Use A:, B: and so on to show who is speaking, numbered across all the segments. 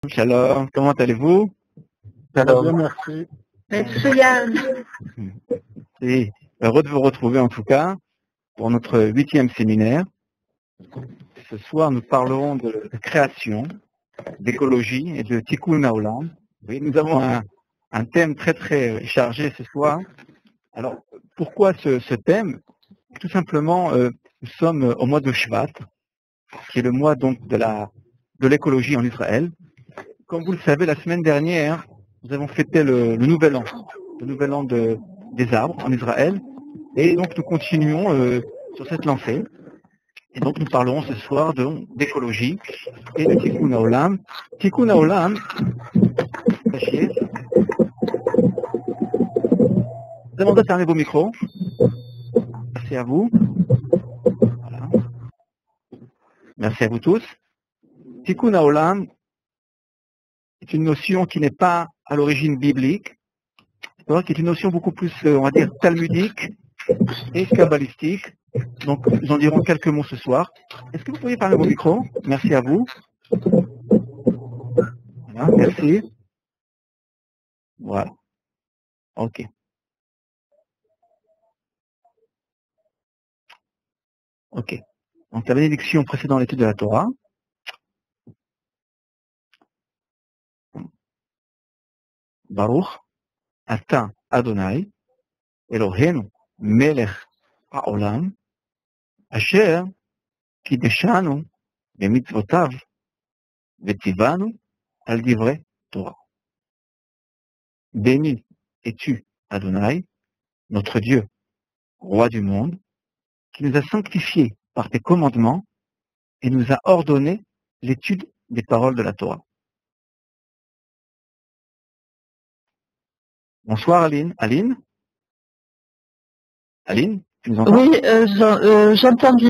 A: Shalom, comment allez-vous?
B: Ça va bien, merci.
C: מצוין.
A: Et heureux de vous retrouver en tout cas pour notre 8e séminaire. Ce soir, nous parlerons de création, d'écologie et de Tikkun Haolam. Oui, nous avons un thème très très chargé ce soir. Alors, pourquoi ce thème? Tout simplement, nous sommes au mois de Shvat, qui est le mois donc de l'écologie en Israël. Comme vous le savez, la semaine dernière, nous avons fêté le nouvel an des arbres en Israël. Et donc nous continuons sur cette lancée. Et donc nous parlerons ce soir d'écologie et de Tikkun Haolam. Tikkun Haolam, sachez, demandez de fermer vos micros. Merci à vous. Voilà. Merci à vous tous. Tikkun Haolam est une notion qui n'est pas à l'origine biblique, qui est une notion beaucoup plus, on va dire, talmudique et kabbalistique. Donc, nous en dirons quelques mots ce soir. Est-ce que vous pourriez fermer vos micros? Merci à vous. Voilà, merci. Voilà. Ok. Ok. Donc, la bénédiction précédant l'étude de la Torah. Baruch, Ata Adonai, Eloheinu, Melech Haolam, Asher, Kideshanu, Bemitzvotav, Vetivanu, Al Divrei Torah. Béni es-tu, Adonai, notre Dieu, roi du monde, qui nous a sanctifiés par tes commandements et nous a ordonné l'étude des paroles de la Torah. Bonsoir Aline. Aline, tu nous entends?
C: Oui, j'entends le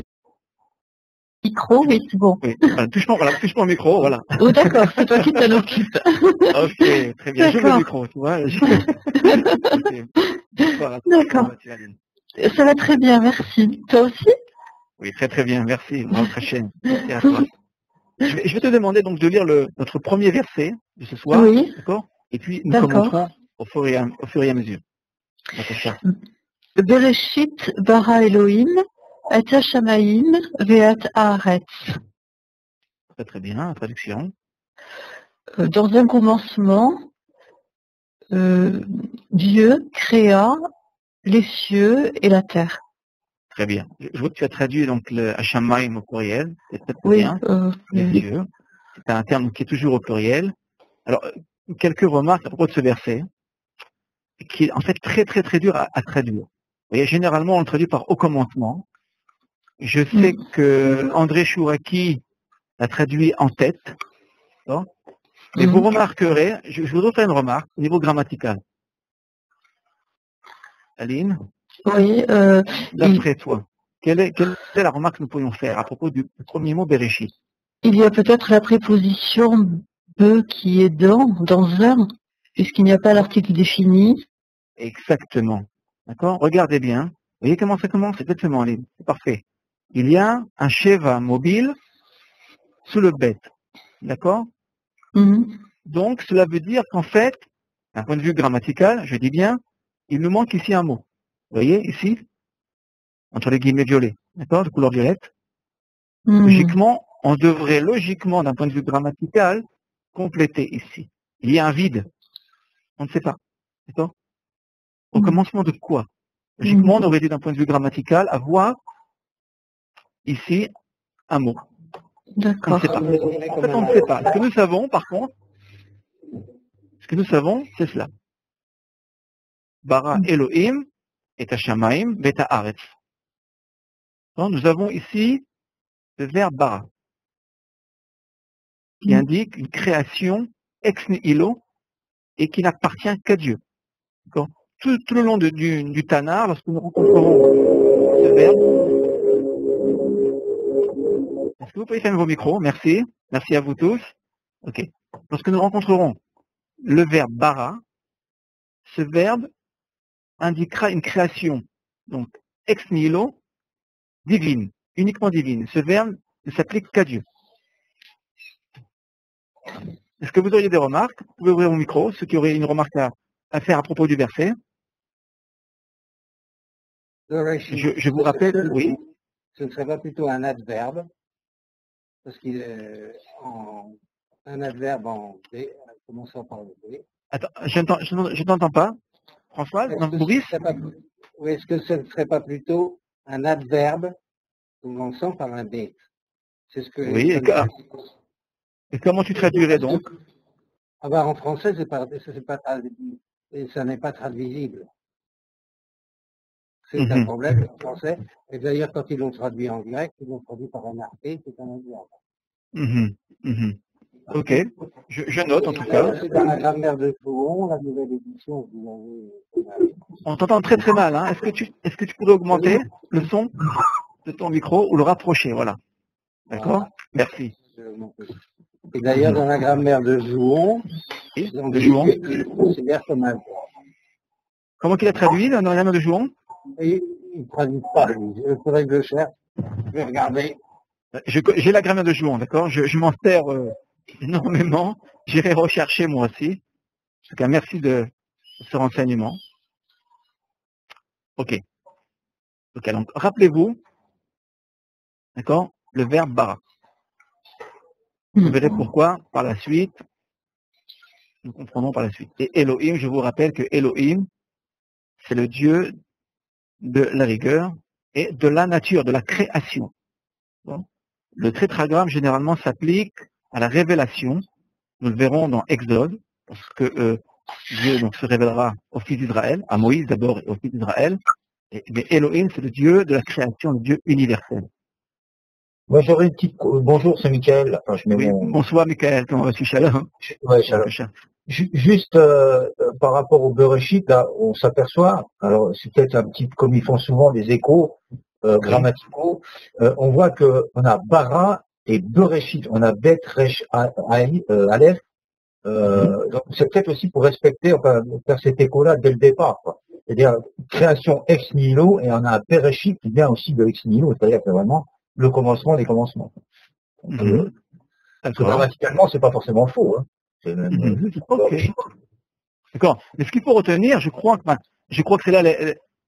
C: micro, oui, c'est bon.
A: Oui, touche-moi au micro, voilà.
C: Oh, d'accord, c'est toi qui t'en occupes.
A: Ok, très bien. Je le micro, tu vois. Okay. Bonsoir à toi.
C: D'accord.
A: Comment vas-tu, Aline?
C: Ça va très bien, merci. Toi aussi?
A: Oui, très très bien, merci. Très cher. Merci à toi. Je vais te demander donc de lire notre premier verset de ce soir,
C: Oui.
A: d'accord? Et puis nous
C: D'accord.
A: commenterons au fur et à mesure. D'accord.
C: Bereshit bara Elohim, et Hashamayim, ve'at haaretz.
A: Très très bien, traduction.
C: Dans un commencement, Dieu créa les cieux et la terre.
A: Très bien. Je vois que tu as traduit donc le Hashamayim au pluriel. C'est très
C: Oui.
A: bien. Les cieux. C'est un terme qui est toujours au pluriel. Alors, quelques remarques à propos de ce verset, qui est en fait très très très dur à traduire. Vous voyez, généralement, on le traduit par au commencement. Je sais que André Chouraki l'a traduit en tête. D'accord? Mais vous remarquerez, je voudrais faire une remarque au niveau grammatical. Aline?
C: Oui.
A: D'après toi, quelle est la remarque que nous pourrions faire à propos du premier mot Bereshit?
C: Il y a peut-être la préposition be qui est dans un, puisqu'il n'y a pas l'article défini.
A: Exactement. D'accord? Regardez bien. Vous voyez comment ça commence? Exactement, Aline. C'est parfait. Il y a un Sheva mobile sous le bet. D'accord? Donc, cela veut dire qu'en fait, d'un point de vue grammatical, je dis bien, il nous manque ici un mot. Vous voyez, ici, entre les guillemets violets, d'accord, de couleur violette. Logiquement, on devrait logiquement, d'un point de vue grammatical, compléter ici. Il y a un vide. On ne sait pas. D'accord? Au commencement de quoi? Logiquement, on aurait dû, d'un point de vue grammatical, avoir ici un mot.
C: D'accord.
A: On ne sait pas. En fait, on ne sait pas. Ce que nous savons, par contre, c'est cela. Bara Elohim et Hashamayim beta Haaretz. Nous avons ici le verbe bara, qui indique une création ex nihilo et qui n'appartient qu'à Dieu. Tout le long du Tanar, lorsque nous rencontrerons ce verbe, est-ce que vous pouvez fermer vos micros? Merci. Merci à vous tous. Ok. Lorsque nous rencontrerons le verbe bara, ce verbe indiquera une création, donc ex nihilo, divine, uniquement divine. Ce verbe ne s'applique qu'à Dieu. Est-ce que vous auriez des remarques? Vous pouvez ouvrir mon micro, ceux qui auraient une remarque à faire à propos du verset. Je vous rappelle, oui.
B: Ce ne serait pas plutôt un adverbe, parce qu'il un adverbe en B, commençant par le B.
A: Attends, je n'entends pas. Françoise, Maurice?
B: Est-ce que ce ne serait pas plutôt un adverbe commençant par un B? C'est ce que
A: oui, et comment tu traduirais donc?
B: Ah ben, en français, c'est pas traduit, et ça n'est pas traduisible. C'est un problème en français. Et d'ailleurs, quand ils l'ont traduit en grec, ils l'ont traduit par un RP, c'est un adverbe.
A: Ok, je note en tout cas.
B: C'est dans la grammaire de Fouon, la nouvelle édition.
A: On t'entend très très mal. Hein. Est-ce que tu pourrais augmenter le son de ton micro ou le rapprocher? Voilà. D'accord. Merci.
B: Et d'ailleurs, dans la grammaire de Jouon,
A: il
B: considère comme un verbe.
A: Comment qu'il a traduit dans la grammaire de Jouon?
B: Il ne traduit pas. Il faudrait que je cherche. Je vais regarder.
A: J'ai la grammaire de Jouon, d'accord. Je m'en sers énormément. J'irai rechercher moi aussi. En tout cas, merci de ce renseignement. Ok. Ok, donc rappelez-vous, d'accord, le verbe bara. Vous verrez pourquoi par la suite. Nous comprendrons par la suite. Et Elohim, je vous rappelle que Elohim, c'est le Dieu de la rigueur et de la nature, de la création. Bon. Le tétragramme, généralement, s'applique à la révélation. Nous le verrons dans Exode, parce que Dieu donc, se révélera aux fils d'Israël, à Moïse d'abord et aux fils d'Israël. Mais Elohim, c'est le Dieu de la création, le Dieu universel.
D: Moi, j'aurais une petite... Bonjour, c'est Michael. Enfin, je mets
A: oui, bonsoir, Michael. Comment vas-tu, Shalom?
D: Ouais, Shalom. Juste par rapport au Bereshit, là, on s'aperçoit, alors c'est peut-être un petit, comme ils font souvent des échos grammaticaux, on voit que on a bara et Bereshit, on a bet, resh, aleph. Donc c'est peut-être aussi pour respecter, enfin, faire cet écho-là dès le départ, quoi. C'est-à-dire création ex nihilo, et on a un Bereshit qui vient aussi de ex nihilo, c'est-à-dire que vraiment le commencement des commencements. Grammaticalement, c'est pas forcément faux, hein.
A: Okay. D'accord. Mais ce qu'il faut retenir, je crois que c'est là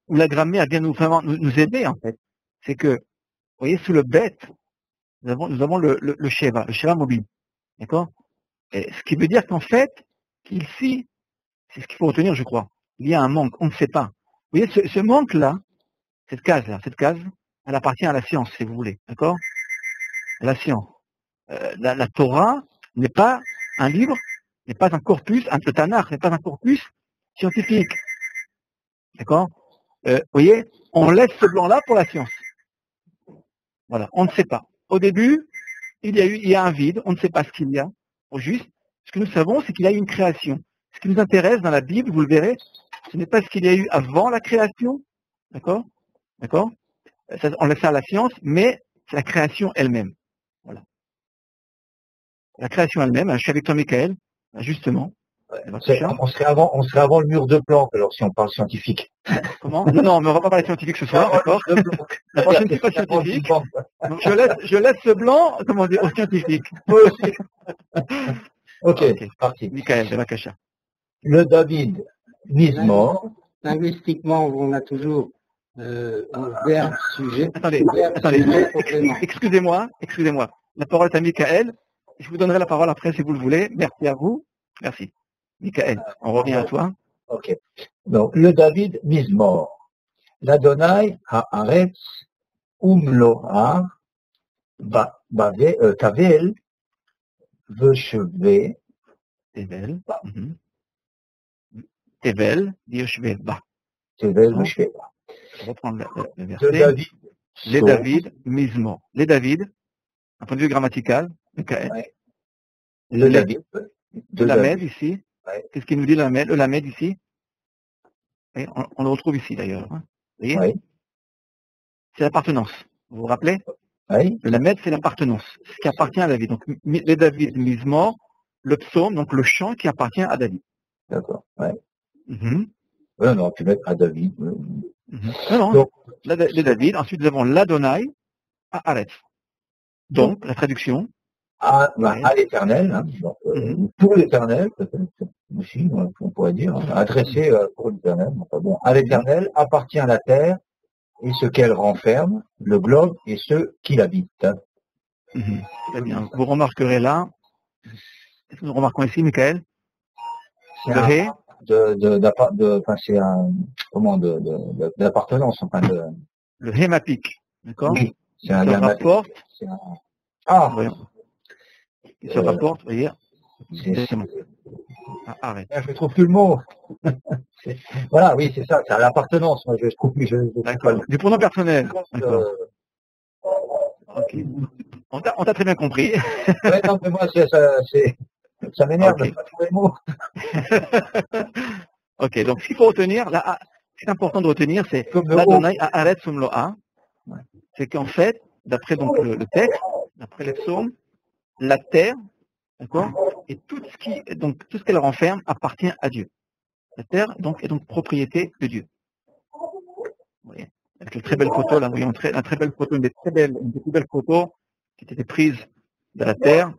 A: où la grammaire vient vraiment nous aider, en fait. C'est que, vous voyez, sous le bet, nous avons le sheva mobile. D'accord? Ce qui veut dire qu'en fait, ici, c'est ce qu'il faut retenir, je crois. Il y a un manque, on ne sait pas. Vous voyez, ce manque-là, cette case, elle appartient à la science, si vous voulez. D'accord? La science. La Torah n'est pas un livre, n'est pas un corpus, le Tanakh n'est pas un corpus scientifique. D'accord? Vous voyez, on laisse ce blanc-là pour la science. Voilà, on ne sait pas. Au début, il y a un vide, on ne sait pas ce qu'il y a. Au juste, ce que nous savons, c'est qu'il y a eu une création. Ce qui nous intéresse dans la Bible, vous le verrez, ce n'est pas ce qu'il y a eu avant la création. D'accord? D'accord? On laisse ça à la science, mais c'est la création elle-même. Voilà. La création elle-même, je suis avec toi, Michael, justement.
D: On serait avant le mur de Planck, alors si on parle scientifique.
A: Comment? Non, mais on va pas parler scientifique ce soir, d'accord? La prochaine n'est pas scientifique. Donc je laisse ce blanc, comment dire, aux scientifiques.
D: Ok, parti.
A: Michael, de Makasha.
D: Le David, Mizmor.
B: Linguistiquement, on a toujours un verbe sujet.
A: Attendez, excusez-moi. La parole est à Michael. Je vous donnerai la parole après si vous le voulez. Merci à vous. Merci. Michael, on revient à toi.
D: Ok. Donc, le David Mizmor. L'Adonai Haaretz Umloha Tavel Vesheve
A: Tevel. Tevel, Vesheve Ba.
D: Tevel Vesheve Ba.
A: Je vais reprendre le verset. Les David Mizmor. Les David, un point de vue grammatical, Michael.
D: Ouais. Le David.
A: Le Lamed ici. Ouais. Qu'est-ce qu'il nous dit le Lamed ici? Et on le retrouve ici d'ailleurs. Hein. Vous voyez? Oui. C'est l'appartenance. Vous vous rappelez?
D: Oui.
A: Le Lamed, c'est l'appartenance. Ce qui appartient à David. Donc, les David Mizmor, le psaume, donc le chant qui appartient à David.
D: D'accord. Ouais. Ouais, on aurait pu mettre à David.
A: Non. Donc, les David. Ensuite, nous avons l'Adonai à Aretz. Donc, la traduction,
D: à l'éternel, hein, donc, pour l'éternel, peut-être aussi, on pourrait dire, hein, adressé pour l'éternel. Enfin, bon, à l'éternel appartient la terre et ce qu'elle renferme, le globe et ceux qui l'habitent.
A: Très bien. Vous remarquerez là, qu'est-ce que nous remarquons ici, Michael?
D: C'est
A: Le hé,
D: enfin, c'est un, comment, d'appartenance, enfin,
A: le hémapique, d'accord?
D: oui, c'est
A: Il
D: un
A: se
D: lien
A: rapporte, voyons, il se
D: euh,
A: rapporte, vous voyez,
D: c'est-
A: exactement. Ah, arrête.
D: je ne trouve plus le mot. Voilà, oui, c'est ça, c'est à l'appartenance. Moi, je trouve plus, je trouve pas
A: D'accord.
D: le
A: Du pronom personnel.
D: mot.
A: D'accord. Ok. On t'a très bien compris.
D: Ouais, non, mais moi, ça m'énerve
A: Ok.
D: de pas trouver le mot.
A: Ok, donc ce qu'il faut retenir, là, ce qui est important de retenir, c'est
D: Comme le
A: l'Adonai Haaretz Umloa. C'est qu'en fait, d'après donc le texte, d'après les psaumes, la terre, d'accord, et tout ce qu'elle renferme appartient à Dieu. La terre donc est donc propriété de Dieu. Vous voyez, avec une très belle photo, là, vous voyez une très belle photo, une des plus belles photos qui était prise de la terre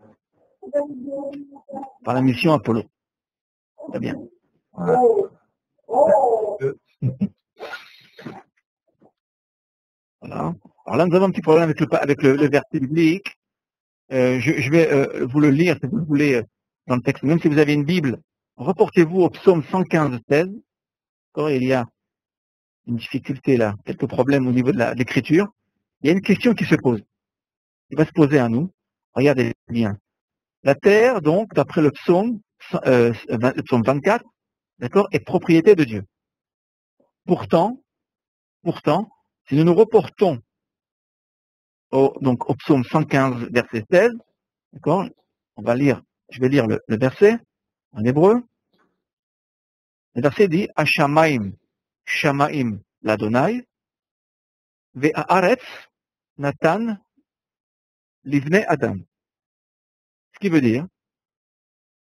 A: par la mission Apollo. Très bien.
D: Voilà.
A: Voilà. Alors là, nous avons un petit problème avec le verset biblique. Je vais vous le lire, si vous le voulez, dans le texte. Même si vous avez une Bible, reportez-vous au psaume 115, 16. Il y a une difficulté là, quelques problèmes au niveau de l'écriture. Il y a une question qui se pose, qui va se poser à nous. Regardez bien. La terre, donc, d'après le psaume 24, d'accord, est propriété de Dieu. Pourtant, si nous nous reportons donc au psaume 115, verset 16, d'accord, je vais lire le verset en hébreu. Le verset dit Hashamaim, Shamaim l'Adonai, Ve'aretz Natan Livnei Adam. Ce qui veut dire,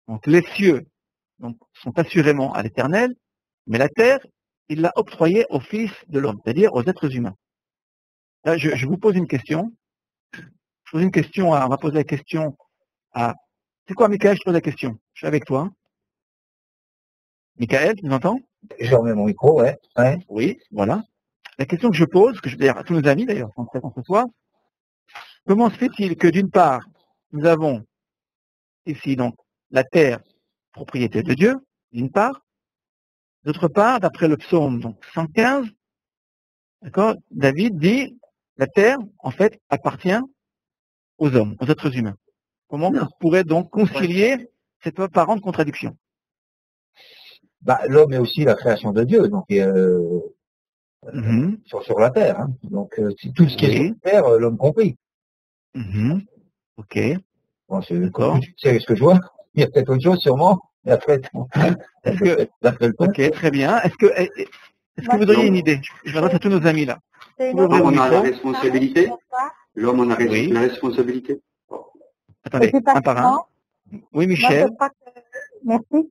A: donc les cieux donc, sont assurément à l'Éternel, mais la terre, il l'a octroyée aux fils de l'homme, c'est-à-dire aux êtres humains. Là, je vous pose une question. On va poser la question à... C'est quoi, Michael? Je pose la question. Je suis avec toi. Michael, tu nous entends?
D: Je remets mon micro, ouais.
A: Oui, voilà. La question que je pose, que je vais dire à tous nos amis d'ailleurs, en présent ce soir, comment se fait-il que d'une part, nous avons ici donc la terre, propriété de Dieu, d'une part, d'autre part, d'après le psaume donc 115, d'accord, David dit la terre, en fait, appartient aux hommes, aux êtres humains. Comment on pourrait donc concilier cette apparente contradiction?
D: L'homme est aussi la création de Dieu, donc sur la terre. Hein. Donc c'est tout ce qui est sur la terre, l'homme compris.
A: Ok.
D: Bon, c'est ce que je vois. Il y a peut-être autre chose sûrement. Et après,
A: ok, très bien. Est-ce que vous auriez une idée? Je m'adresse à tous nos amis là.
E: L'homme en a la responsabilité. L'homme en a la responsabilité.
A: Attendez, un par un. Oui, Michel.
F: Merci.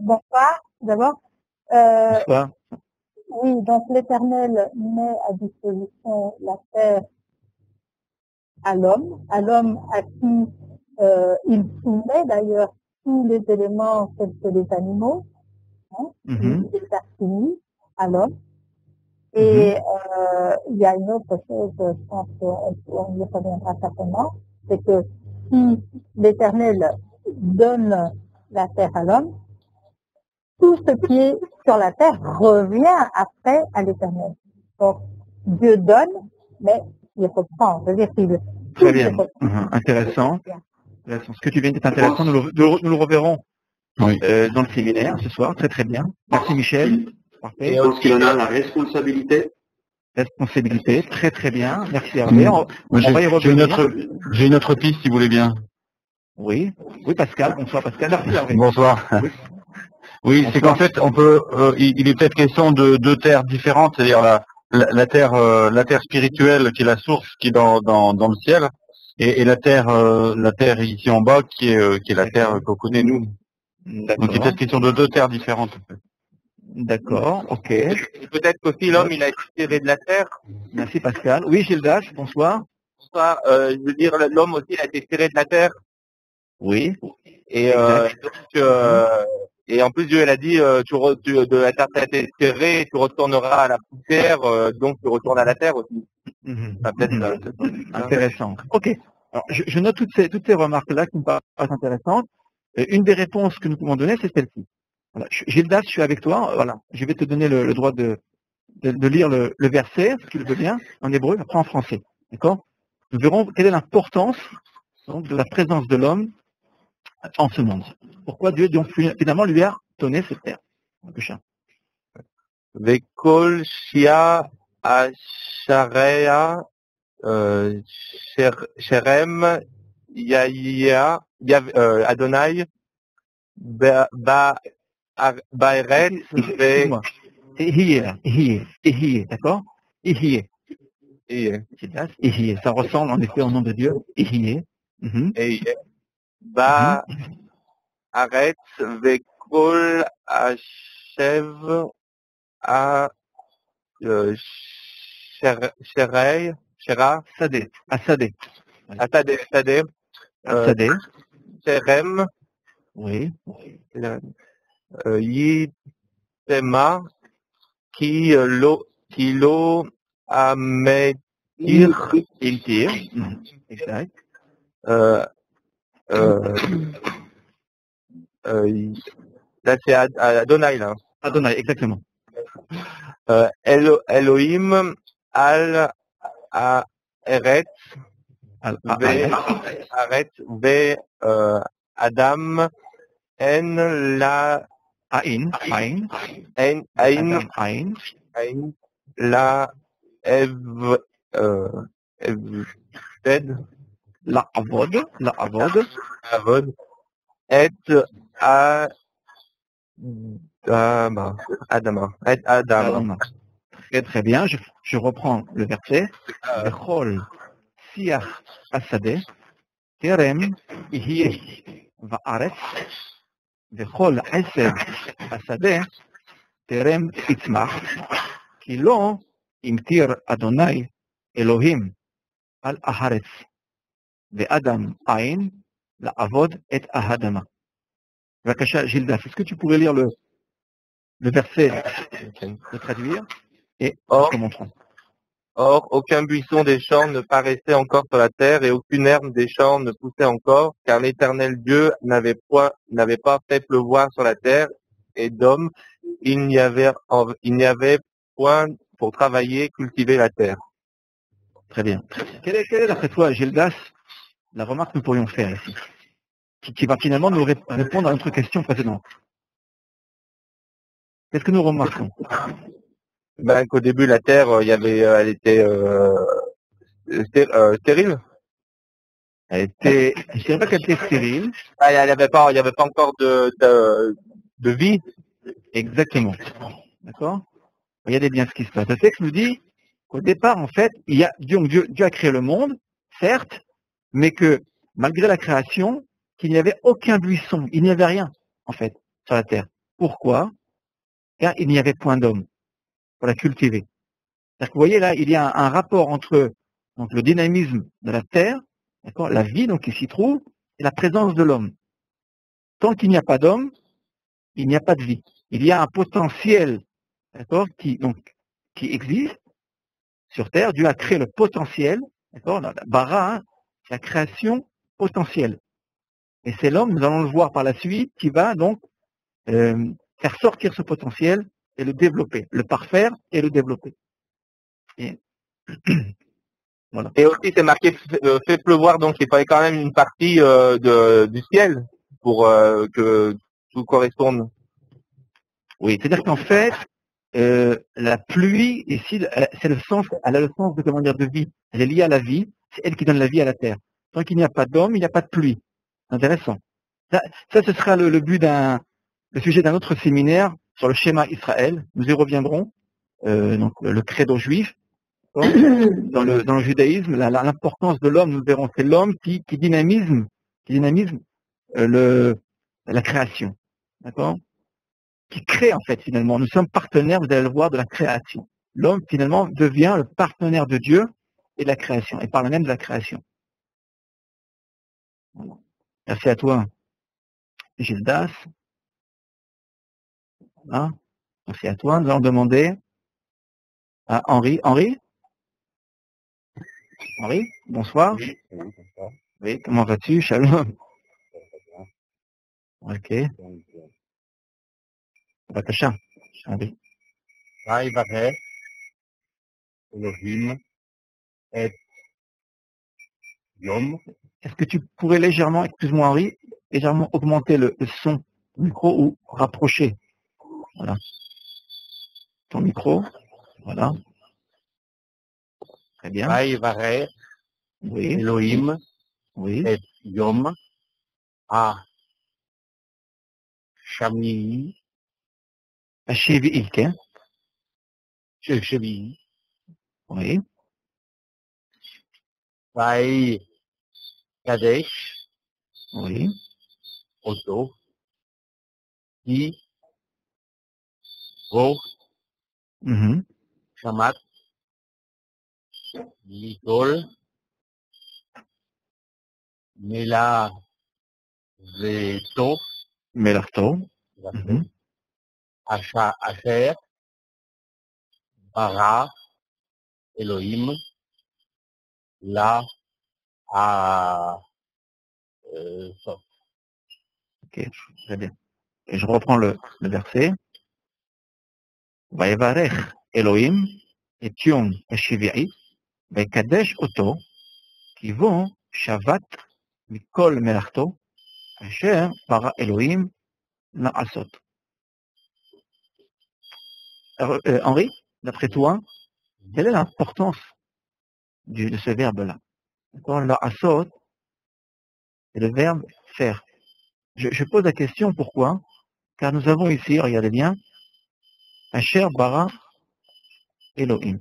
F: Bonsoir, d'abord.
A: Bonsoir.
F: Oui, donc l'Éternel met à disposition la terre à l'homme à qui il soumet d'ailleurs tous les éléments tels que les animaux, hein, il les a soumis à l'homme. Et il y a une autre chose, je pense qu'on y reviendra certainement, c'est que si l'Éternel donne la terre à l'homme, tout ce qui est sur la terre revient après à l'Éternel. Donc, Dieu donne, mais il reprend. Je veux dire qu'il...
A: Très bien. Intéressant. Ce que tu viens de dire est intéressant. Nous le reverrons dans le séminaire ce soir. Très très bien. Merci Michel. Parfait.
E: Et je pense qu'il en a la responsabilité.
A: Responsabilité. Très très bien. Merci Hervé. On va y revenir.
G: J'ai une autre piste si vous voulez bien.
A: Oui. Oui Pascal. Bonsoir Pascal. Merci Hervé.
G: Bonsoir. Oui, c'est qu'en fait, on peut, il est peut-être question de deux terres différentes, c'est-à-dire la terre spirituelle qui est la source, qui est dans le ciel, et la terre ici en bas qui est la terre qu'on connaît nous. Donc il est peut-être question de deux terres différentes. En fait.
A: D'accord, ok.
H: Peut-être qu'aussi l'homme il a été tiré de la terre.
A: Merci Pascal. Oui Gildas, bonsoir.
G: bonsoir. Je veux dire, l'homme aussi a été tiré de la terre.
A: Oui.
G: Et,
A: Exact.
G: et en plus, Dieu, elle a dit, de la terre t'as été tiré, tu retourneras à la poussière, donc tu retournes à la terre aussi. Enfin, peut-être,
A: Intéressant. Ok. Alors, je note toutes ces remarques-là qui me paraissent intéressantes. Une des réponses que nous pouvons donner, c'est celle-ci. Voilà. Gildas, je suis avec toi. Voilà. Je vais te donner le droit de lire le verset, si tu le veux bien, en hébreu, après en français. D'accord? Nous verrons quelle est l'importance donc, de la présence de l'homme en ce monde. Pourquoi Dieu donc, finalement lui a donné cette terre.
G: Vekol Shia Ashareya Sherem Yahya Adonai Baeret
A: Ihiye, d'accord? Ihiye. Ça ressemble en effet au nom de Dieu. Ihiye.
G: Baeret Vekol Hashev à Shera
A: Sadeh.
G: Sherem,
A: oui.
G: Yitema, qui lo ametir,
A: Exact.
G: Là c'est Adonai là.
A: Adonai, exactement.
G: Elohim al Eretz ve Adam en la
A: Ain
G: la Eved
A: la avod
G: et Adama.
A: Très bien, je reprends le verset. Bechol siach asadeh terem ihyeh va'aretz vechol esed asadeh terem itzmach ki lo imtir Adonai Elohim al aharetz ve'adam ain la'avod et ahadama. Vakasha Gildas, est-ce que tu pourrais lire le verset, le traduire et commençons.
G: Or, aucun buisson des champs ne paraissait encore sur la terre et aucune herbe des champs ne poussait encore, car l'Éternel Dieu n'avait pas fait pleuvoir sur la terre et d'homme, il n'y avait point pour travailler, cultiver la terre.
A: Très bien. Quelle est d'après toi, Gildas, la remarque que nous pourrions faire ici, qui va finalement nous répondre à notre question précédente? Qu'est-ce que nous remarquons?
G: Qu'au début, la terre, elle était stérile.
A: Je dirais pas qu'elle était stérile.
G: Il n'y avait pas encore de vie.
A: Exactement. D'accord? Regardez bien ce qui se passe. Le texte nous dit qu'au départ, en fait, Dieu a créé le monde, certes, mais que malgré la création, qu'il n'y avait aucun buisson, il n'y avait rien, en fait, sur la terre. Pourquoi? Car il n'y avait point d'homme pour la cultiver. C'est-à-dire que vous voyez là, il y a un rapport entre donc, le dynamisme de la terre, d'accord, la vie donc qui s'y trouve, et la présence de l'homme. Tant qu'il n'y a pas d'homme, il n'y a pas de vie. Il y a un potentiel, d'accord, qui existe sur terre. Dieu a créé le potentiel, d'accord, la bara, la création potentielle. Et c'est l'homme, nous allons le voir par la suite, qui va donc faire sortir ce potentiel et le développer, le parfaire et le développer. Et, voilà.
G: Et aussi, c'est marqué fait pleuvoir, donc il fallait quand même une partie du ciel pour que tout corresponde.
A: Oui, c'est-à-dire qu'en fait, la pluie, ici, elle a le sens de, comment dire, de vie. Elle est liée à la vie, c'est elle qui donne la vie à la terre. Tant qu'il n'y a pas d'homme, il n'y a pas de pluie. Intéressant. Ça ce sera le sujet d'un autre séminaire sur le schéma Israël. Nous y reviendrons. Donc le credo juif. Dans le judaïsme, l'importance de l'homme, nous verrons, c'est l'homme qui dynamise la création. D'accord? Qui crée en fait finalement. Nous sommes partenaires, vous allez le voir, de la création. L'homme finalement devient le partenaire de Dieu et la création, et parle même de la création. Voilà. Merci à toi, Gildas. Hein, merci à toi. Nous allons demander à Henri. Henri, bonsoir.
H: Oui, bonsoir.
A: Oui, comment vas-tu? Shalom. Ok. Batacha. Henri.
H: Vaïvarech, Elohim, et Yom.
A: Est-ce que tu pourrais légèrement, excuse-moi Henri, légèrement augmenter le son du micro ou rapprocher? Voilà. Ton micro. Voilà. Très bien.
H: Vaïvarech,
A: Oui.
H: Elohim,
A: Oui.
H: et Yom, à Shami,
A: Hachivi'i, hein?
H: Shevi,
A: Oui.
H: Vaï Kadesh,
A: Oui.
H: Oto, Ki, Vo,
A: Mhm.
H: Shamat, Litol, Mela, Veto,
A: Melarto. Mhm.
H: Asher, Bara, Elohim, La, à Sof.
A: Ok, très bien. Et je reprends le verset. Vayevarech Elohim et Yom Hachivi'i, Vaikadesh Oto, qui vont Shavat Mikol Melarto, Asher Para Elohim Naasot. Alors, Henri, d'après toi, quelle est l'importance de ce verbe-là? D'accord, Naasot, c'est le verbe faire. Je pose la question pourquoi? Car nous avons ici, regardez bien, Asher Bara Elohim.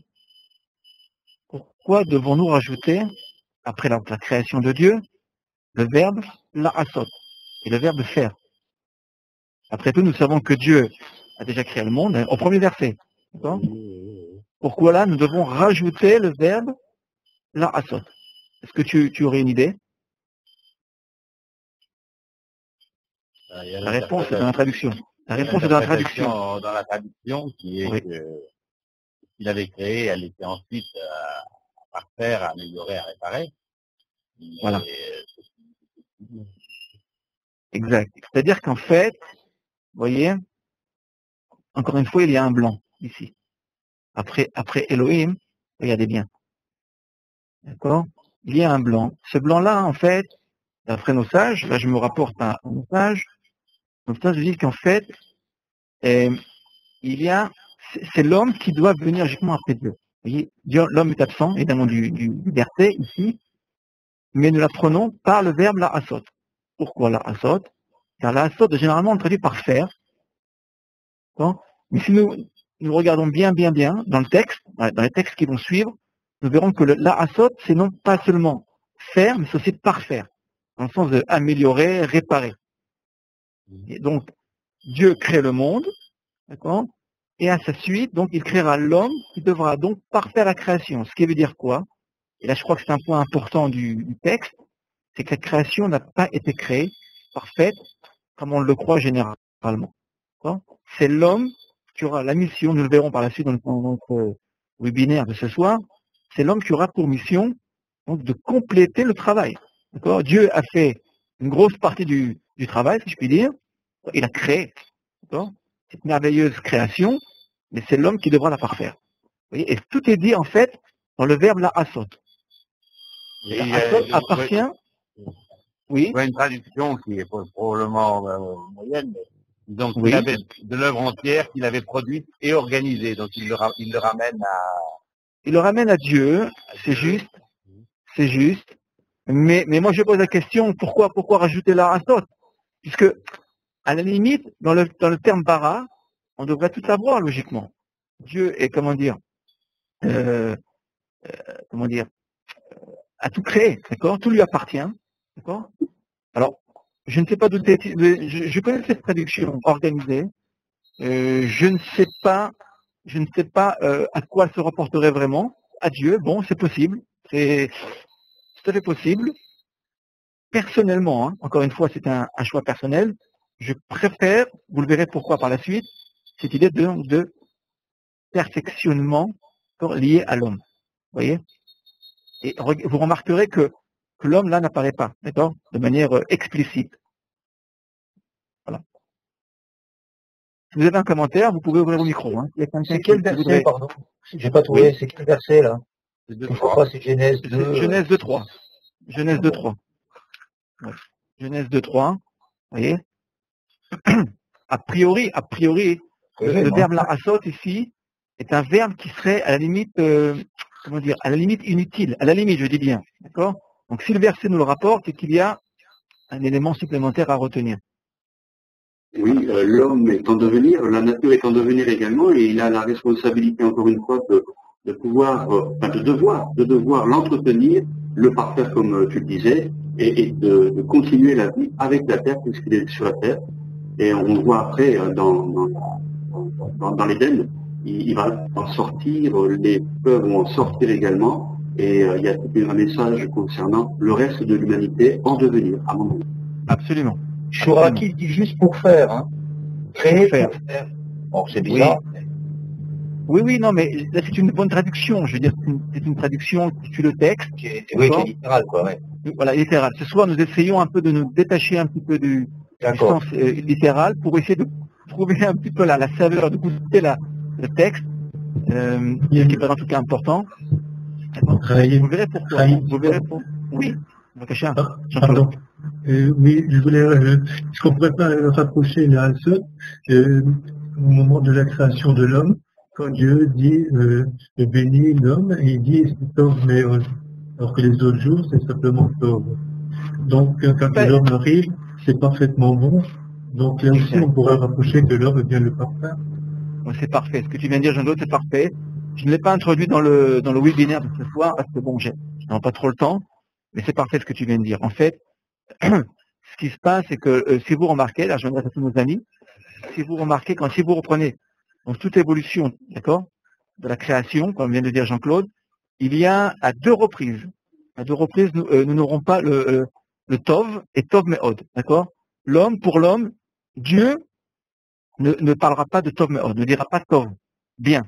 A: Pourquoi devons-nous rajouter, après la création de Dieu, le verbe la'asot, et le verbe faire? Après tout, nous savons que Dieu a déjà créé le monde, au premier verset. Pourquoi là, nous devons rajouter le verbe la'asot? Est-ce que tu aurais une idée? La réponse est dans la traduction. La réponse est dans la traduction.
H: Dans la traduction qui est
A: Oui.
H: qu'il avait créé, elle était ensuite à parfaire, à améliorer, à réparer.
A: Voilà. Exact. C'est-à-dire qu'en fait, vous voyez, encore une fois, il y a un blanc ici. Après Elohim, regardez bien. D'accord? Il y a un blanc. Ce blanc-là, en fait, d'après nos sages, là je me rapporte à nos sages disent qu'en fait, il y a, c'est l'homme qui doit venir logiquement après Dieu. Vous voyez, l'homme est absent, évidemment, du verset ici, mais nous l'apprenons par le verbe la'asot. Pourquoi la'asot? Car la'asot, généralement, on traduit par faire. D'accord? Mais si nous regardons bien dans le texte, dans les textes qui vont suivre, nous verrons que le la'asot, c'est non pas seulement faire, mais c'est aussi parfaire, dans le sens de améliorer, réparer. Et donc, Dieu crée le monde, d'accord? Et à sa suite, donc, il créera l'homme qui devra donc parfaire la création. Ce qui veut dire quoi? Et là, je crois que c'est un point important du texte, c'est que la création n'a pas été créée parfaite, comme on le croit généralement. C'est l'homme qui aura la mission, nous le verrons par la suite dans notre webinaire de ce soir, c'est l'homme qui aura pour mission donc, de compléter le travail. D'accord? Dieu a fait une grosse partie du travail, si je puis dire. Il a créé cette merveilleuse création, mais c'est l'homme qui devra la parfaire. Vous voyez? Et tout est dit en fait dans le verbe la'asot. La'asot appartient. Oui.
H: Une traduction qui est probablement moyenne, mais donc
A: oui.
H: Il avait de l'œuvre entière qu'il avait produite et organisée. Donc il le ramène à.
A: Il le ramène à Dieu, c'est juste. C'est juste. Mais moi je pose la question, pourquoi rajouter la'asot? Puisque, à la limite, dans le terme bara, on devrait tout savoir logiquement. Dieu est, a tout créé, d'accord? Tout lui appartient, d'accord? Alors, je ne sais pas je connais cette traduction organisée, je ne sais pas à quoi elle se rapporterait vraiment, à Dieu, bon, c'est possible, C'est tout à fait possible. Personnellement, hein, encore une fois, c'est un choix personnel. Je préfère, vous le verrez pourquoi par la suite, cette idée de perfectionnement lié à l'homme. Vous voyez? Et vous remarquerez que l'homme là n'apparaît pas, d'accord, de manière explicite. Voilà. Si vous avez un commentaire, vous pouvez ouvrir le micro. Hein.
D: C'est quel verset, pardon? J'ai pas trouvé. Oui. C'est quel verset là?
A: Je crois que c'est Genèse 2. Genèse 2.3. Genèse 2.3. Ouais. Genèse 2.3. Vous voyez? A priori, le verbe larasot ici est un verbe qui serait à la limite, comment dire, à la limite inutile. À la limite, je dis bien. D'accord? Donc si le verset nous le rapporte, c'est qu'il y a un élément supplémentaire à retenir.
E: Oui, l'homme est en devenir, la nature est en devenir également, et il a la responsabilité, encore une fois, de pouvoir, de devoir l'entretenir, le parfaire comme tu le disais, et de continuer la vie avec la terre, puisqu'il est sur la terre. Et on le voit après dans l'Éden, il va en sortir, les peuples vont en sortir également, et il y a tout un message concernant le reste de l'humanité en devenir, à mon avis.
A: Absolument.
D: Chouraki dit juste pour faire, hein. Créer pour faire. Bon, c'est bizarre.
A: Oui, non, mais là, c'est une bonne traduction. Je veux dire, c'est une traduction qui suit le texte.
D: Qui est littéral, quoi, ouais.
A: Voilà, littéral. Ce soir, nous essayons un peu de nous détacher un petit peu du sens littéral pour essayer de trouver un petit peu la saveur, de goûter le texte, ce qui est en tout cas important. Vous verrez pourquoi. Vous verrez pourquoi. Oui.
I: Pardon. Oui, je voulais, est-ce qu'on pourrait pas rapprocher la Halsot au moment de la création de l'homme, quand Dieu dit bénis l'homme, et il dit Tov Meod, alors que les autres jours c'est simplement Tov. Donc quand l'homme arrive, c'est parfaitement bon. Donc là aussi on pourrait rapprocher que l'homme est bien le parfait.
A: C'est parfait. Ce que tu viens de dire, Jean-Claude, c'est parfait. Je ne l'ai pas introduit dans le webinaire de ce soir parce que bon, je n'ai pas trop le temps. Mais c'est parfait ce que tu viens de dire. En fait, ce qui se passe, c'est que si vous remarquez, là je m'adresse à tous nos amis, si vous remarquez, si vous reprenez donc, toute l'évolution, d'accord, de la création, comme vient de dire Jean-Claude, il y a à deux reprises, nous n'aurons pas le Tov et Tov Meod, d'accord? L'homme, pour l'homme, Dieu ne parlera pas de Tov Meod, ne dira pas Tov, bien.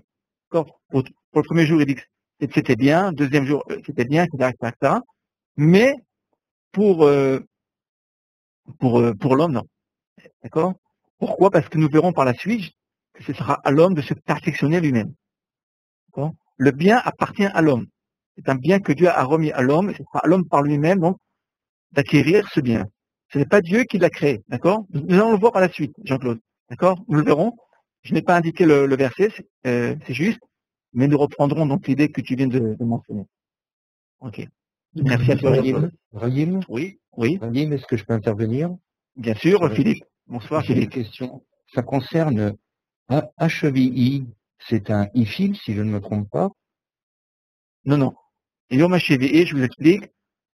A: D'accord? Pour le premier jour, il dit que c'était bien, deuxième jour, c'était bien, etc. Mais pour l'homme, non. D'accord? Pourquoi? Parce que nous verrons par la suite que ce sera à l'homme de se perfectionner lui-même. D'accord? Le bien appartient à l'homme. C'est un bien que Dieu a remis à l'homme, et ce sera à l'homme par lui-même, donc, d'acquérir ce bien. Ce n'est pas Dieu qui l'a créé. D'accord? Nous allons le voir par la suite, Jean-Claude. D'accord? Nous le verrons. Je n'ai pas indiqué le verset, c'est juste, mais nous reprendrons donc l'idée que tu viens de mentionner. Ok. Merci à toi,
D: Rahim.
A: Oui.
D: Rahim, est-ce que je peux intervenir?
A: Bien sûr, Philippe. Bonsoir,
D: Philippe. J'ai une question. Ça concerne HVI. C'est un ifil, si je ne me trompe pas.
A: Non. Yom HVI, je vous explique.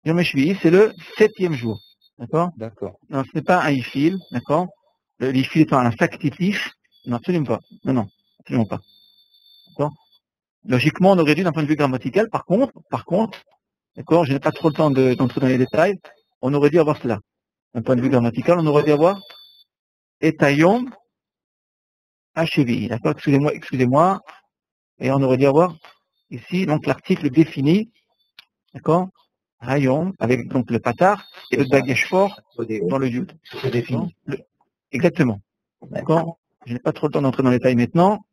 A: Yom HVI, c'est le 7e jour. D'accord?
D: D'accord.
A: Non, ce n'est pas un ifil, d'accord? L'ifil étant un factitif. Non, absolument pas. Non, absolument pas. D'accord? Logiquement, on aurait dû d'un point de vue grammatical, par contre, d'accord, je n'ai pas trop le temps d'entrer dans les détails, on aurait dû avoir cela. D'un point de vue grammatical, on aurait dû avoir Etayom HVI. D'accord? Excusez-moi. Et on aurait dû avoir ici, donc, l'article défini, d'accord? Hayom, avec donc le patar et le bagage fort dans le yud.
D: C'est défini.
A: Exactement. D'accord? Je n'ai pas trop le temps d'entrer dans les détails maintenant,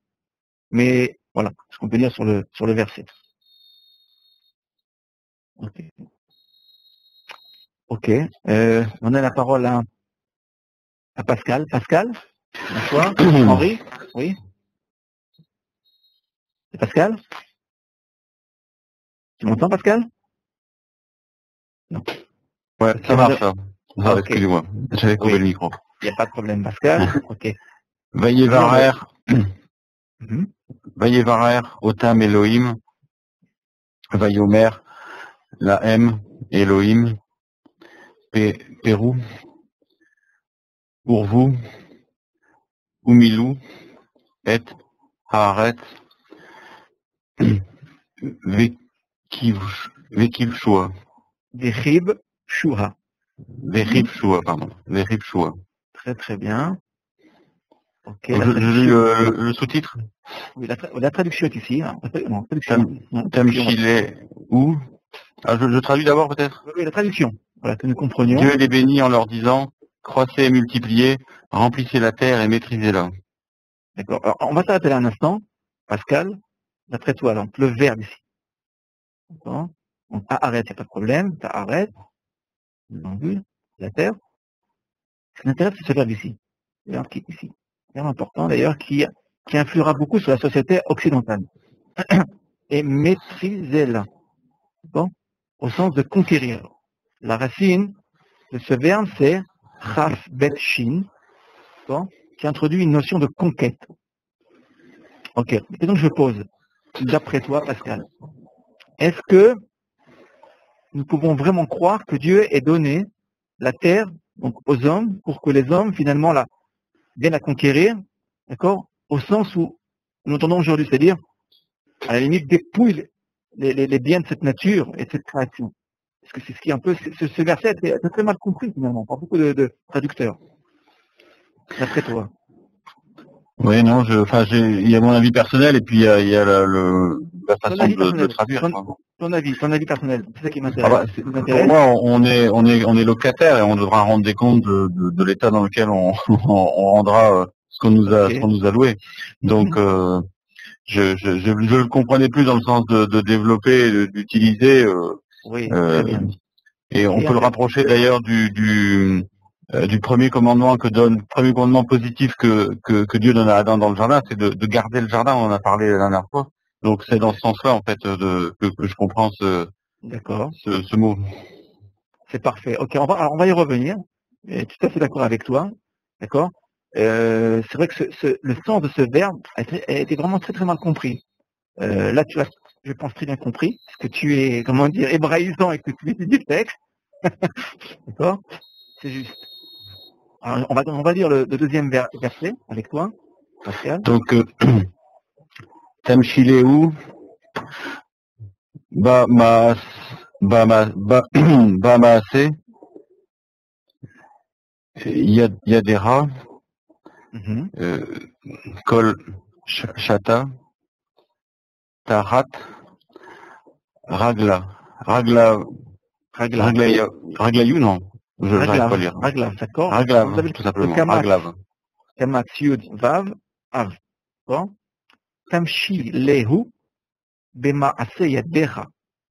A: mais voilà ce qu'on peut dire sur le verset. Ok. On a la parole à Pascal. Pascal, bonsoir. Henri, oui. C'est Pascal? Tu m'entends, Pascal? Non.
G: Ouais, ça marche.
A: Okay.
G: Excusez-moi, j'avais coupé le micro.
A: Il n'y a pas de problème, Pascal. Ok.
G: Vayevarer, Otam Elohim, Vayomer, la M, Elohim, Pérou, pour vous, Umilou, et Haaret, Vekib Shua.
A: Vechib Shua.
G: Vechib Shua, pardon. Vechib Shua.
A: Très très bien. Ok.
G: Je lis le sous-titre.
A: Oui, la traduction est ici. Hein. Non, traduction.
G: Tamshile ou je traduis d'abord peut-être.
A: Oui, la traduction. Voilà, que nous comprenions.
G: Dieu les bénit en leur disant, croissez et multipliez, remplissez la terre et maîtrisez-la.
A: D'accord. Alors, on va s'arrêter là un instant. Pascal, d'après toi, donc, le verbe ici. D'accord. Donc, arrête, il n'y a pas de problème. Arrête. La terre. Ce qui m'intéresse, c'est ce verbe ici. Le verbe qui est ici. Verbe important d'ailleurs qui influera beaucoup sur la société occidentale. Et maîtriser-la. Bon, au sens de conquérir. La racine de ce verbe, c'est chaf bet shin, bon, qui introduit une notion de conquête. Ok. Et donc je pose, d'après toi, Pascal, est-ce que nous pouvons vraiment croire que Dieu ait donné la terre donc, aux hommes pour que les hommes finalement viennent la conquérir, d'accord, au sens où nous entendons aujourd'hui, c'est-à-dire à la limite dépouille les biens de cette nature et de cette création. Parce que c'est ce qui est un peu, ce verset est très mal compris finalement par beaucoup de traducteurs. D'après toi.
G: Oui, non, il y a mon avis personnel et puis il y a la façon de le traduire.
A: Ton avis personnel, c'est ça qui m'intéresse.
G: Pour moi, on est locataire et on devra rendre des comptes de l'état dans lequel on rendra ce qu'on nous a loué. Donc, je le comprenais plus dans le sens de développer, d'utiliser.
A: Oui, très bien.
G: Et on peut le rapprocher d'ailleurs du premier commandement premier commandement positif que Dieu donne à Adam dans le jardin, c'est de garder le jardin. On en a parlé la dernière fois. Donc c'est dans ce sens-là en fait que je comprends ce mot.
A: C'est parfait. Ok, on va y revenir. Je suis tout à fait d'accord avec toi. D'accord. C'est vrai que le sens de ce verbe a été vraiment très très mal compris. Là, tu as, je pense, très bien compris, parce que tu es, comment dire, hébraïsant et que tu étudies le texte. D'accord. C'est juste. Alors, on va lire le deuxième verset avec toi, Pascal.
G: Donc, Tamshileu, Bamaase, Yadera, Kol Shata, Tarat, Raglayu, non. Je n'arrive pas à lire.
A: Raglav, d'accord.
G: Raglav, tout simplement. Raglav.
A: Kamat Yud Vav Av. Bon. Tamshi Lehu Bemaase Yadecha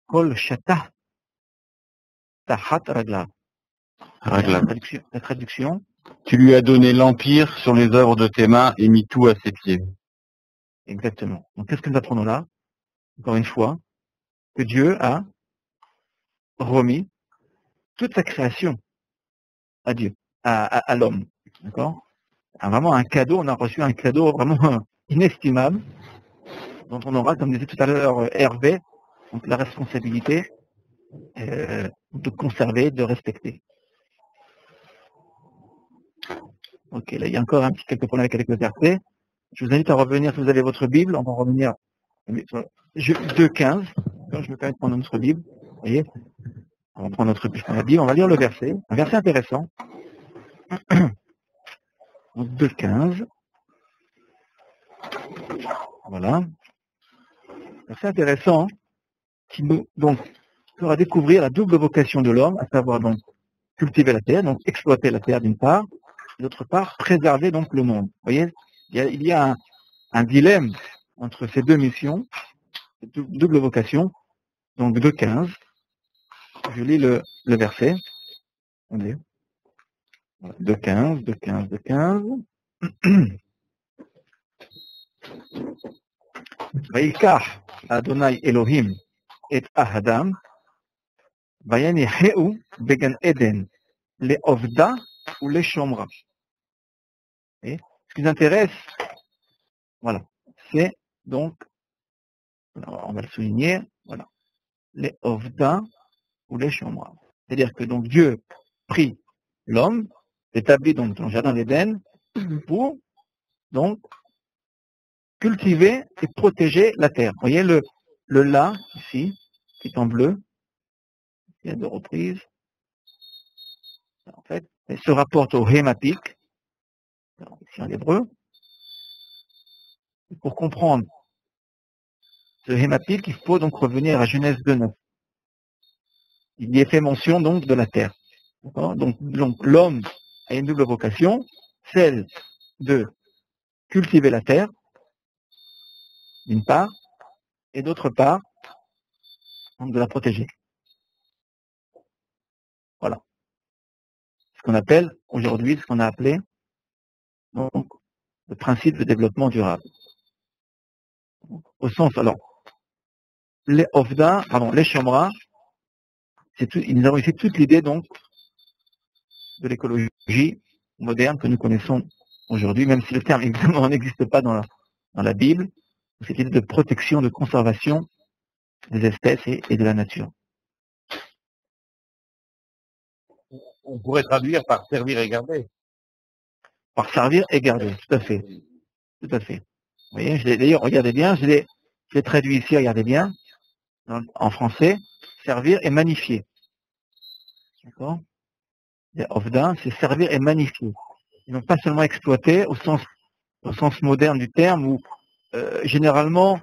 A: Kol Shata Tahat Raglav. La traduction.
G: Tu lui as donné l'empire sur les œuvres de tes mains et mis tout à ses pieds.
A: Exactement. Donc qu'est-ce que nous apprenons là? Encore une fois, que Dieu a remis toute sa création à Dieu, à l'homme. D'accord? Vraiment un cadeau, on a reçu un cadeau vraiment inestimable, dont on aura, comme disait tout à l'heure Hervé, donc la responsabilité de conserver, de respecter. Ok, là il y a encore quelques problèmes avec quelques versets. Je vous invite à revenir, si vous avez votre Bible, on va revenir 2.15. Je me permets de prendre notre Bible. Vous voyez, on va prendre la Bible, on va lire le verset. Un verset intéressant. 2.15. Voilà. Verset intéressant qui nous donc fera découvrir la double vocation de l'homme, à savoir donc cultiver la terre, donc exploiter la terre d'une part, et d'autre part préserver donc le monde. Vous voyez, il y a un dilemme entre ces deux missions, cette double vocation. Donc 2.15. Je lis le verset. 2.15. Vaikach Adonai Elohim et Ahadam Vayaniheu Began Eden les Ovda ou les Shomra. Et ce qui nous intéresse, voilà, c'est donc, on va le souligner, voilà, les Ovda ou les Shomra. C'est-à-dire que donc Dieu prit l'homme, l'établit donc dans le jardin d'Éden, pour donc cultiver et protéger la terre. Vous voyez le là, ici, qui est en bleu, il y a 2 reprises. En fait, elle se rapporte au hématique, ici en hébreu. Pour comprendre ce hématique, il faut donc revenir à Genèse 2:9. Il y est fait mention donc de la terre. Donc l'homme a une double vocation, celle de cultiver la terre, d'une part, et d'autre part, donc de la protéger. Voilà. Ce qu'on appelle aujourd'hui, ce qu'on a appelé donc, le principe de développement durable. Au sens, alors, les Ofda, les Shomra, nous avons ici toute l'idée donc de l'écologie moderne que nous connaissons aujourd'hui, même si le terme évidemment n'existe pas dans la Bible, cette idée de protection, de conservation des espèces et de la nature.
H: On pourrait traduire par servir et garder.
A: Par servir et garder, tout à fait. Tout à fait. Vous voyez, d'ailleurs, regardez bien, je l'ai traduit ici, regardez bien, en français, servir et magnifier. D'accord? Ofda, c'est servir et magnifier. Et donc pas seulement exploiter au sens moderne du terme où généralement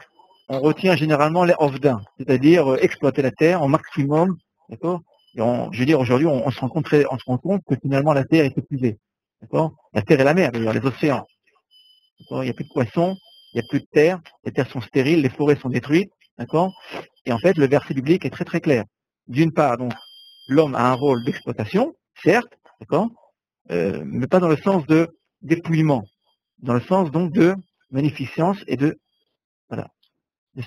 A: on retient généralement les Ofda, c'est-à-dire exploiter la terre au maximum, d'accord? Et je veux dire aujourd'hui on se rend compte que finalement la terre est épuisée, d'accord? La terre et la mer, d'ailleurs, les océans. D'accord? Il n'y a plus de poissons, il n'y a plus de terre, les terres sont stériles, les forêts sont détruites, d'accord? Et en fait le verset biblique est très très clair. D'une part, donc l'homme a un rôle d'exploitation, certes, d'accord, mais pas dans le sens de dépouillement, dans le sens donc de magnificence et de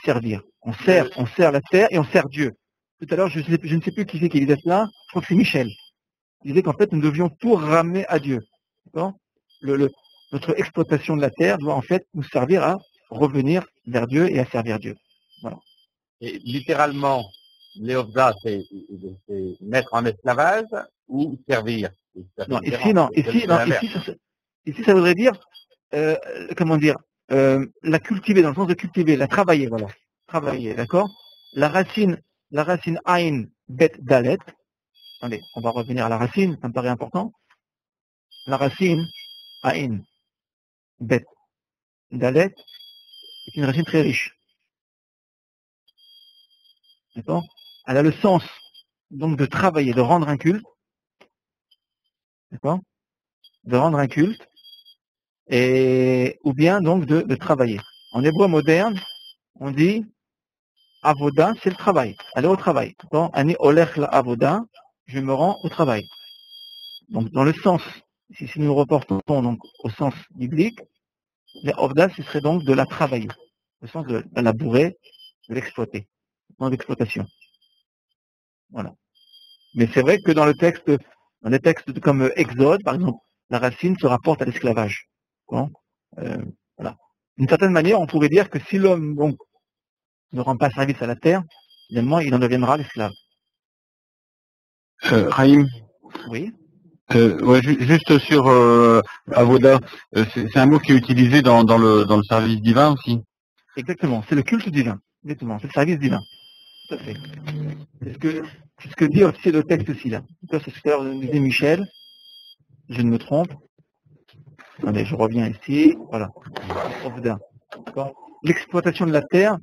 A: servir. On sert la terre et on sert Dieu. Tout à l'heure, je ne sais plus qui c'est qui disait cela, je crois que c'est Michel. Il disait qu'en fait, nous devions tout ramener à Dieu. D'accord? Notre exploitation de la terre doit en fait nous servir à revenir vers Dieu et à servir Dieu. Voilà.
H: Et littéralement, Léofda, c'est mettre en esclavage ou servir?
A: Non, ici, ça voudrait dire, la cultiver, dans le sens de cultiver, la travailler, voilà. Travailler, d'accord? La racine Ain Bet Dalet. Attendez, on va revenir à la racine, ça me paraît important. La racine Ain Bet Dalet est une racine très riche. D'accord? Elle a le sens, donc, de travailler, de rendre un culte. D'accord? De rendre un culte. Ou bien, donc, de travailler. En hébreu moderne, on dit Avoda, c'est le travail. Aller au travail. Ani olech la avoda, je me rends au travail. Donc, dans le sens, si nous reportons donc au sens biblique, les Ofda, ce serait donc de la travailler. Le sens de la labourer, de l'exploiter. Dans l'exploitation. Voilà. Mais c'est vrai que dans les textes comme Exode, par exemple, la racine se rapporte à l'esclavage. Voilà. D'une certaine manière, on pourrait dire que si l'homme donc ne rend pas service à la terre, finalement, il en deviendra l'esclave.
G: Raïm.
A: Oui.
G: Juste sur Avoda, c'est un mot qui est utilisé dans le service divin aussi.
A: Exactement, c'est le culte divin. Exactement, c'est le service divin. Tout à fait. C'est ce que dit aussi le texte aussi là. C'est ce que disait Michel. Je ne me trompe. Attendez, je reviens ici. Voilà. L'exploitation de la terre,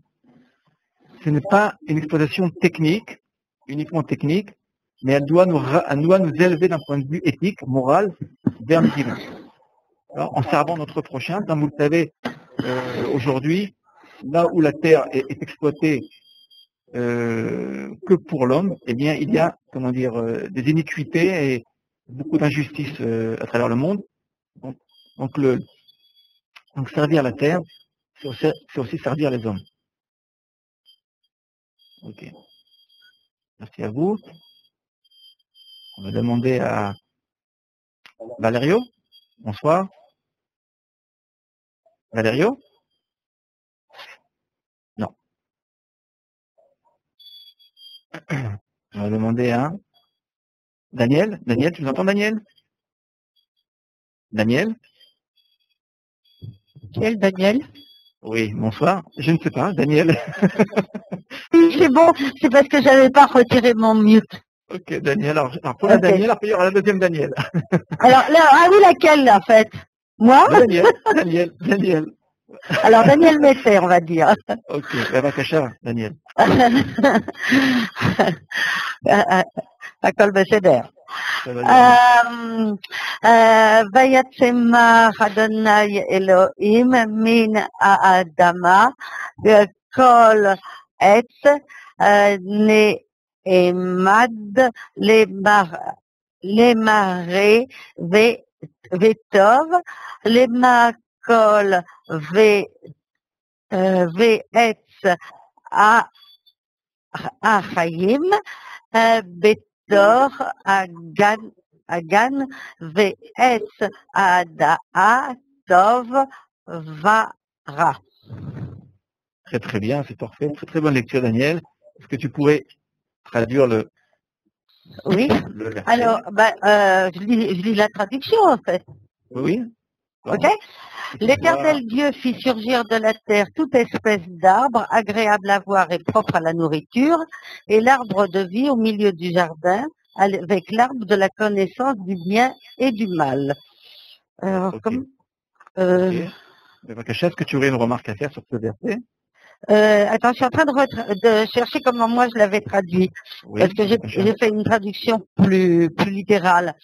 A: ce n'est pas une exploitation technique, uniquement technique, mais elle doit nous élever d'un point de vue éthique, moral, vers le divin. Alors, en servant notre prochain, comme vous le savez, aujourd'hui, là où la terre est exploitée que pour l'homme, eh bien, il y a, des iniquités et beaucoup d'injustices à travers le monde. Donc servir la terre, c'est aussi servir les hommes. Ok. Merci à vous. On va demander à Valerio. Bonsoir. Valerio? Non. On va demander à Daniel. Daniel, tu nous entends, Daniel? Daniel?
C: Quel Daniel?
A: Oui, bonsoir. Je ne sais pas, Daniel.
C: Oui, c'est bon, c'est parce que j'avais pas retiré mon mute.
A: Ok, Daniel. Alors pour la
C: Ok.
A: Daniel, après il y aura la deuxième Daniel.
C: Alors, là, ah oui, laquelle, là, en fait? Moi?
A: Daniel.
C: Alors, Daniel Messer, on va dire.
A: Ok, Bavakasha, Daniel.
C: הכל בסדר.
A: Ça va bien.
C: ויצמח אדוני אלוהים מן האדמה וכל עץ נעמד למראה וטוב למאכל ועץ החיים בתוך הגן ועץ הדעה טוב ורע.
A: Très très bien, c'est parfait. Très très bonne lecture, Daniel. Est-ce que tu pourrais traduire
C: Oui.
A: le verset?
C: Alors, je lis la traduction en fait.
A: Oui.
C: Ok. L'Éternel Dieu fit surgir de la terre toute espèce d'arbre agréable à voir et propre à la nourriture, et l'arbre de vie au milieu du jardin, avec l'arbre de la connaissance du bien et du mal. Alors,
A: Ok.
C: comme,
A: Bavakasha, est-ce que tu aurais une remarque à faire sur ce verset?
C: attends, je suis en train de chercher comment moi je l'avais traduit,
A: Oui.
C: parce que j'ai fait une traduction plus littérale.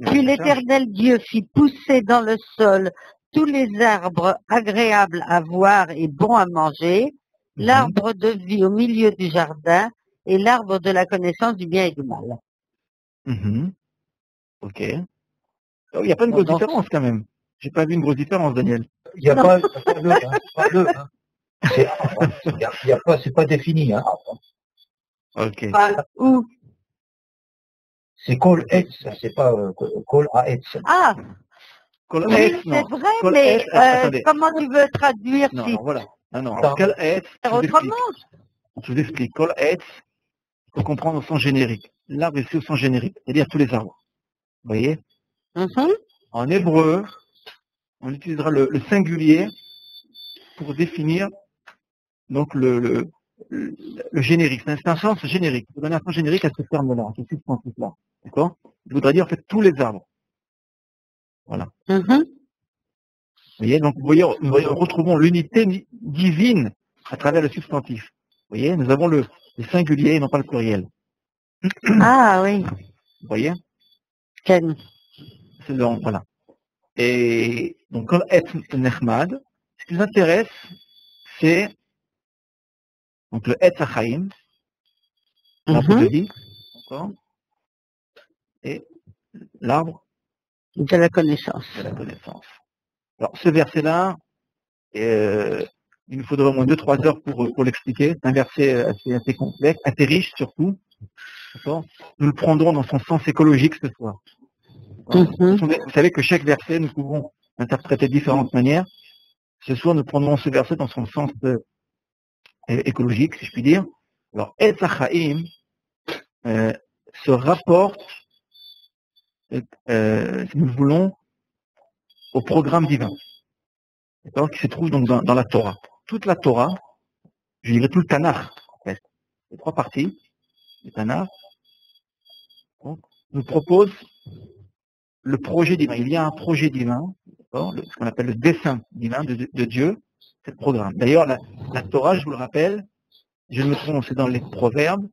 C: Puis l'Éternel Dieu fit pousser dans le sol tous les arbres agréables à voir et bons à manger, l'arbre de vie au milieu du jardin et l'arbre de la connaissance du bien et du mal.
A: Ok. Oh, il n'y a pas une grosse différence quand même. J'ai pas vu une grosse différence, Daniel.
D: Il n'y a pas deux, hein. C'est pas défini, hein.
A: Ok.
C: Où?
D: C'est Kol Etz, c'est pas Kol Haetz.
C: Ah,
A: Kol
C: oui,
A: Etz, non.
C: c'est vrai,
A: Kol
C: mais
A: Etz, attendez.
C: comment tu veux traduire
A: Non,
C: si
A: non, voilà. Ah non, alors, Kol Etz, je vous explique.
C: autrement?
A: Je vous explique. Kol Etz, il faut comprendre au sens générique. L'arbre est au sens générique, c'est-à-dire tous les arbres. Vous voyez? En hébreu, on utilisera le singulier pour définir donc le générique. C'est un sens générique. Je vais donner un sens générique à ce terme-là, à ce substantif-là. D'accord? Je voudrais dire en fait tous les arbres. Voilà. Vous voyez, donc nous retrouvons l'unité divine à travers le substantif. Vous voyez, nous avons le singulier et non pas le pluriel.
C: Ah oui.
A: Vous voyez?
C: Ken.
A: C'est donc, voilà. Et donc, comme être nechmad, ce qui nous intéresse, c'est donc le Etz HaChaim, l'arbre de vie, d'accord, et l'arbre
C: de la connaissance.
A: Alors, ce verset-là, il nous faudrait au moins 2-3 heures pour l'expliquer. C'est un verset assez complexe, assez riche surtout. D'accord. Nous le prendrons dans son sens écologique ce soir. Vous savez que chaque verset, nous pouvons l'interpréter de différentes manières. Ce soir, nous prendrons ce verset dans son sens écologique, si je puis dire. Alors, Etz HaChaim se rapporte, si nous voulons, au programme divin, qui se trouve donc dans la Torah. Toute la Torah, je dirais tout le Tanakh, en fait, les 3 parties du Tanakh, nous propose le projet divin. Il y a un projet divin, ce qu'on appelle le dessein divin de Dieu, c'est le programme. D'ailleurs, la Torah, je vous le rappelle, je me trompe, c'est dans les Proverbes,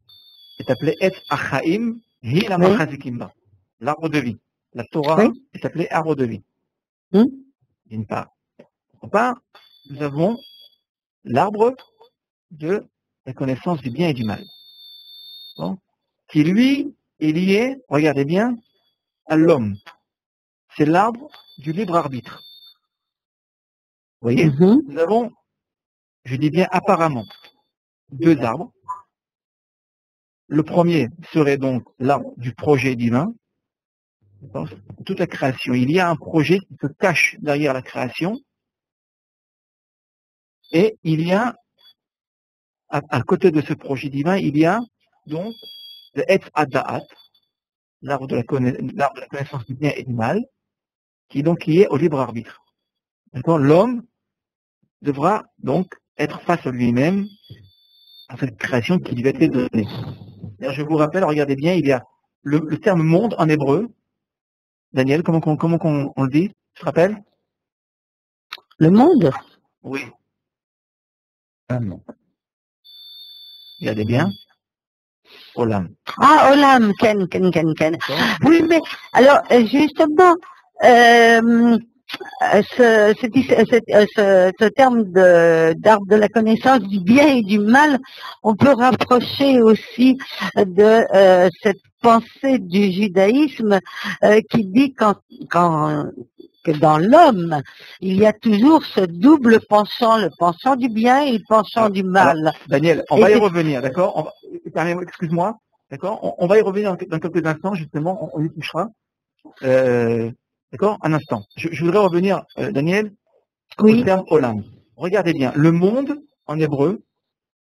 A: est appelée Etz HaChaim Hi Lama Chazikimba, l'arbre de vie. La Torah est appelée arbre de vie. D'une part. D'autre part, nous avons l'arbre de la connaissance du bien et du mal. Qui, lui, est lié, regardez bien, à l'homme. C'est l'arbre du libre arbitre. Vous voyez, nous avons, je dis bien apparemment, 2 arbres. Le premier serait donc l'arbre du projet divin. Toute la création. Il y a un projet qui se cache derrière la création. Et il y a, à côté de ce projet divin, il y a donc le Etz Ada'at, l'arbre de la connaissance du bien et du mal, qui est donc lié au libre arbitre. L'homme devra donc être face à lui-même, à cette création qui lui a été donnée. Je vous rappelle, regardez bien, il y a le terme monde en hébreu, Daniel, comment on le dit? Tu te rappelles?
C: Le monde?
A: Oui. Ah non. Regardez bien. Olam.
C: Ah, Olam, Ken. Oui, mais alors, justement, ce terme d'arbre de la connaissance du bien et du mal, on peut rapprocher aussi de cette pensée du judaïsme qui dit que dans l'homme, il y a toujours ce double penchant, le penchant du bien et le penchant du mal.
A: Alors, Daniel, on va y revenir, d'accord? Excuse-moi, d'accord? On va y revenir dans quelques instants, justement, on y touchera. D'accord? Un instant. Je voudrais revenir, Daniel,
C: oui.
A: au terme Olam. Regardez bien, le monde, en hébreu,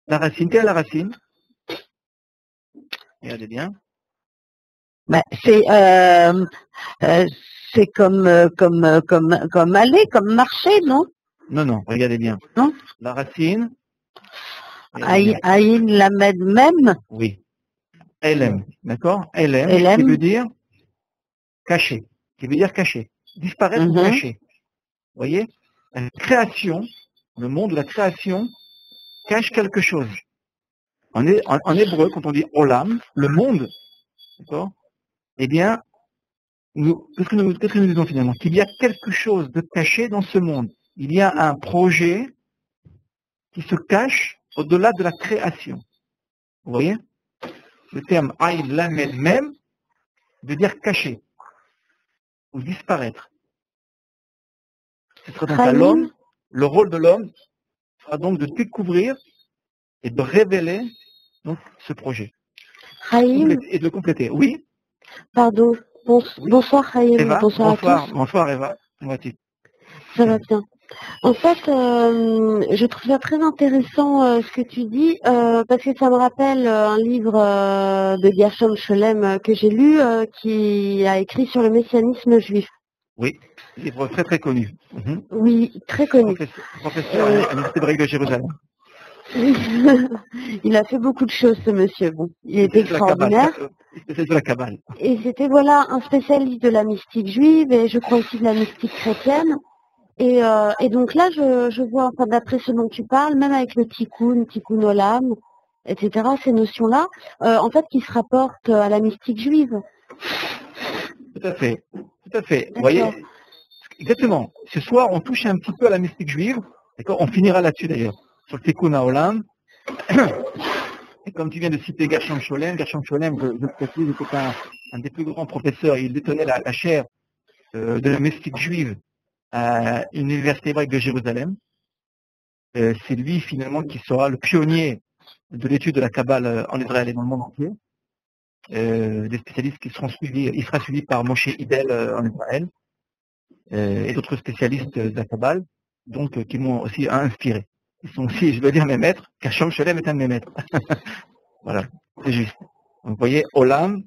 A: la racine, quelle est la racine? Regardez bien.
C: Ben, c'est comme aller, comme marcher, non?
A: Non, regardez bien.
C: Non?
A: La racine.
C: Aïn Lamed même?
A: Oui. Elem, d'accord? Elem, qui veut dire caché, qui veut dire caché. Disparaître ou caché. Vous voyez? La création, le monde de la création, cache quelque chose. En hébreu, quand on dit Olam, le monde, d'accord? Eh bien, qu'est-ce que nous disons finalement? Qu'il y a quelque chose de caché dans ce monde. Il y a un projet qui se cache au-delà de la création. Vous voyez? Le terme Aïn Lamed même veut dire caché ou disparaître. Ce sera donc à l'homme, le rôle de l'homme sera donc de découvrir et de révéler donc ce projet.
J: Haïm.
A: Et de le compléter. Oui?
J: Pardon. Bonsoir Haïm.
A: Eva,
J: bonsoir à tous.
A: Bonsoir Eva. Comment vas-tu?
J: Ça va bien. En fait, je trouve ça très intéressant ce que tu dis, parce que ça me rappelle un livre de Gershom Scholem que j'ai lu, qui a écrit sur le messianisme juif.
A: Oui, livre très très connu.
J: Oui, très connu.
A: Professeur à l'Université hébraïque de Jérusalem.
J: Il a fait beaucoup de choses, ce monsieur. Bon, il était extraordinaire.
A: C'était de la Kabbale.
J: Et c'était voilà un spécialiste de la mystique juive et je crois aussi de la mystique chrétienne. Et donc là, je vois, enfin, d'après ce dont tu parles, même avec le tikkun olam, etc., ces notions-là, en fait, qui se rapportent à la mystique juive.
A: Tout à fait. Vous voyez, exactement. Ce soir, on touche un petit peu à la mystique juive. D'accord. On finira là-dessus d'ailleurs, sur le tikkun olam. Et comme tu viens de citer Gershom Scholem, je précise, c'était un des plus grands professeurs. Il détenait la chaire de la mystique juive à l'Université hébraïque de Jérusalem. C'est lui finalement qui sera le pionnier de l'étude de la Kabbale en Israël et dans le monde entier. Des spécialistes qui seront suivis, il sera suivi par Moshe Hidel en Israël et d'autres spécialistes de la Kabbale, donc qui m'ont aussi inspiré. Ils sont aussi, je veux dire, mes maîtres, car Gershom Scholem est un de mes maîtres. Voilà, c'est juste. Donc vous voyez, Olam,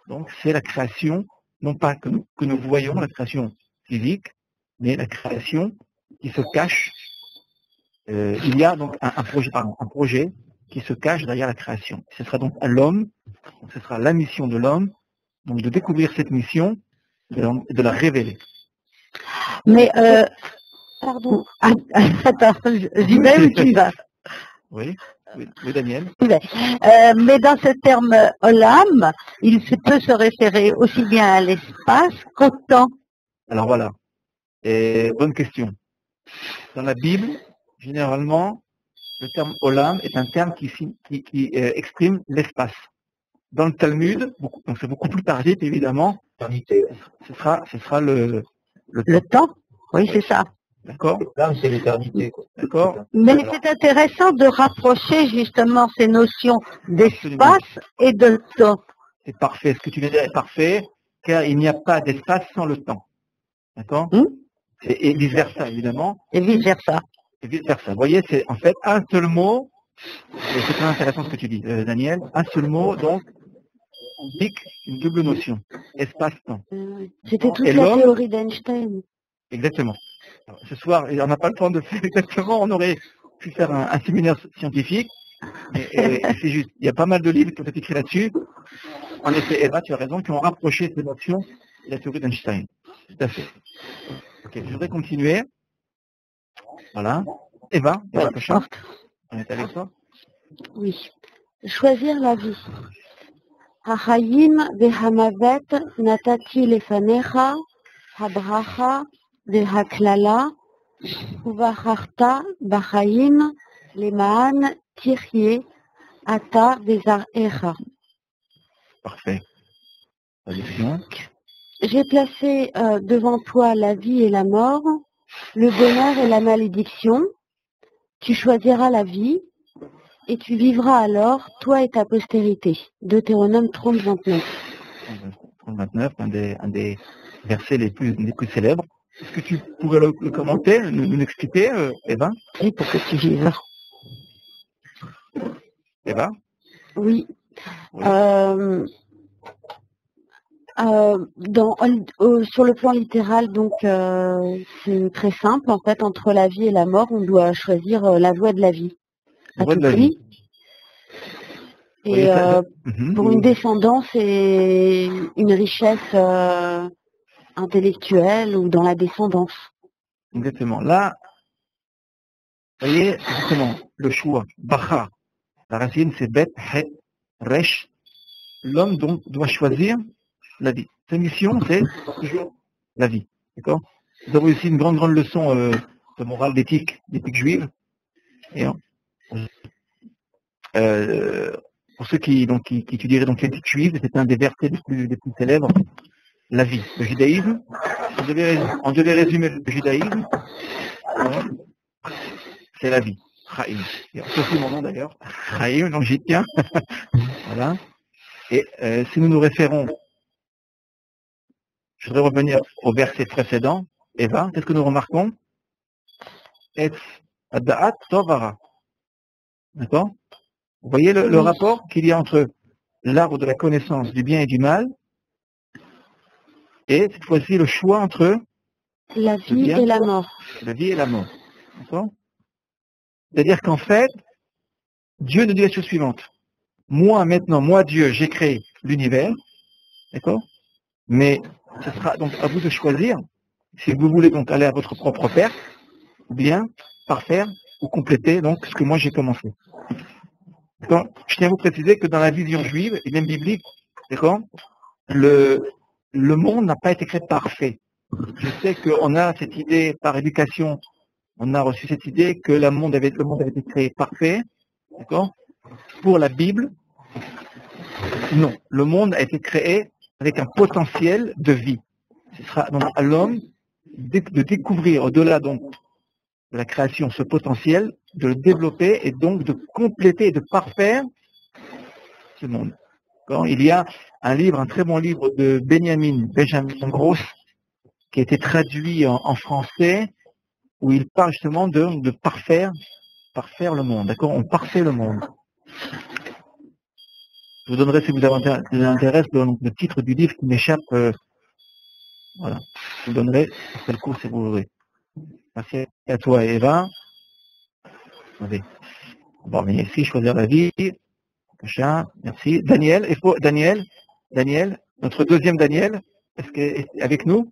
A: donc c'est la création, non pas que nous voyons, la création physique, mais la création qui se cache. Il y a donc un projet qui se cache derrière la création. Ce sera donc à l'homme, ce sera la mission de l'homme, donc de découvrir cette mission, de la révéler.
C: Mais
J: pardon.
C: Attends, j'y vais ou tu vas?
A: Oui, Daniel.
C: Mais dans ce terme Olam, il peut se référer aussi bien à l'espace qu'au temps.
A: Alors voilà, bonne question. Dans la Bible, généralement, le terme Olam est un terme qui exprime l'espace. Dans le Talmud, donc c'est beaucoup plus tardif évidemment, ce sera le
C: temps. Oui, c'est ça.
A: D'accord.
D: L'âme, c'est l'éternité.
A: D'accord.
C: Mais c'est intéressant de rapprocher justement ces notions d'espace et de temps.
A: C'est parfait. Ce que tu viens de dire est parfait, car il n'y a pas d'espace sans le temps. D'accord. Et vice-versa, évidemment.
C: Et vice-versa.
A: Vous voyez, c'est en fait un seul mot, et c'est très intéressant ce que tu dis, Daniel, un seul mot, donc, indique une double notion, espace-temps.
J: C'était toute la théorie d'Einstein.
A: Exactement. Alors, ce soir, on n'a pas le temps de faire exactement, on aurait pu faire un séminaire scientifique, et c'est juste, il y a pas mal de livres qui ont été écrits là-dessus, En effet, Eva, tu as raison, qui ont rapproché ces notions de la théorie d'Einstein. Tout à fait. Ok, je voudrais continuer. Voilà. Eva,
J: Ouais,
A: Kasha, on est avec toi.
J: oui. Choisir la vie. Hachayim vehamavet natati lefanecha, habracha vehaklala, uvacharta bachayim lemaan tirye ata vezarecha.
A: Parfait. Traduction.
J: J'ai placé devant toi la vie et la mort, le bonheur et la malédiction. Tu choisiras la vie et tu vivras alors, toi et ta postérité. Deutéronome 30, 29.
A: 29, un des versets les plus célèbres. Est-ce que tu pourrais le commenter, nous l'expliquer, Eva?
C: Oui, pour que tu vives.
A: Eva?
J: Oui.
A: Oui.
J: Sur le plan littéral, donc c'est très simple. En fait, entre la vie et la mort, on doit choisir la voie de la vie.
A: La
J: À
A: voie
J: tout
A: de la
J: prix.
A: vie.
J: Et
A: Mhm.
J: pour une descendance et une richesse intellectuelle ou dans la descendance.
A: Exactement. Là, vous voyez, justement, le choix, Bacha, la racine c'est Bet, Het, Resh. L'homme donc doit choisir la vie. Sa mission, c'est toujours la vie. D'accord? Nous avons ici une grande leçon de morale, d'éthique juive. Et pour ceux qui étudieraient donc l'éthique juive, c'est un des versets les plus célèbres, la vie. Le judaïsme, on devait résumer le judaïsme, c'est la vie. Chaim. C'est aussi mon nom d'ailleurs. Chaim, donc j'y tiens. Voilà. Et si nous nous référons, je voudrais revenir au verset précédent, Eva, qu'est-ce que nous remarquons? Et Ada'at Tovara. D'accord? Vous voyez le rapport qu'il y a entre l'arbre de la connaissance du bien et du mal, et cette fois-ci le choix entre
J: la vie et la mort.
A: La vie et la mort. D'accord? C'est-à-dire qu'en fait, Dieu nous dit la chose suivante. Moi, Dieu, j'ai créé l'univers, d'accord? Mais ce sera donc à vous de choisir si vous voulez donc aller à votre propre perte, ou bien parfaire ou compléter donc ce que moi j'ai commencé. D'accord? Je tiens à vous préciser que dans la vision juive et même biblique, d'accord, le monde n'a pas été créé parfait. Je sais qu'on a cette idée par éducation, on a reçu cette idée que le monde avait été créé parfait, d'accord? Pour la Bible, non. Le monde a été créé avec un potentiel de vie. Ce sera donc à l'homme de découvrir au-delà donc de la création ce potentiel, de le développer et donc de compléter et de parfaire ce monde. Il y a un livre, un très bon livre de Benjamin Gross, qui a été traduit en français, où il parle justement de parfaire le monde. D'accord? On parfait le monde. Je vous donnerai, si vous avez intérêt, le titre du livre qui m'échappe. Voilà. Je vous donnerai après le cours si vous voulez. Merci à toi, Eva. Allez. Bon, mais ici, choisir la vie. Merci. Daniel, notre deuxième Daniel, est-ce que est avec nous?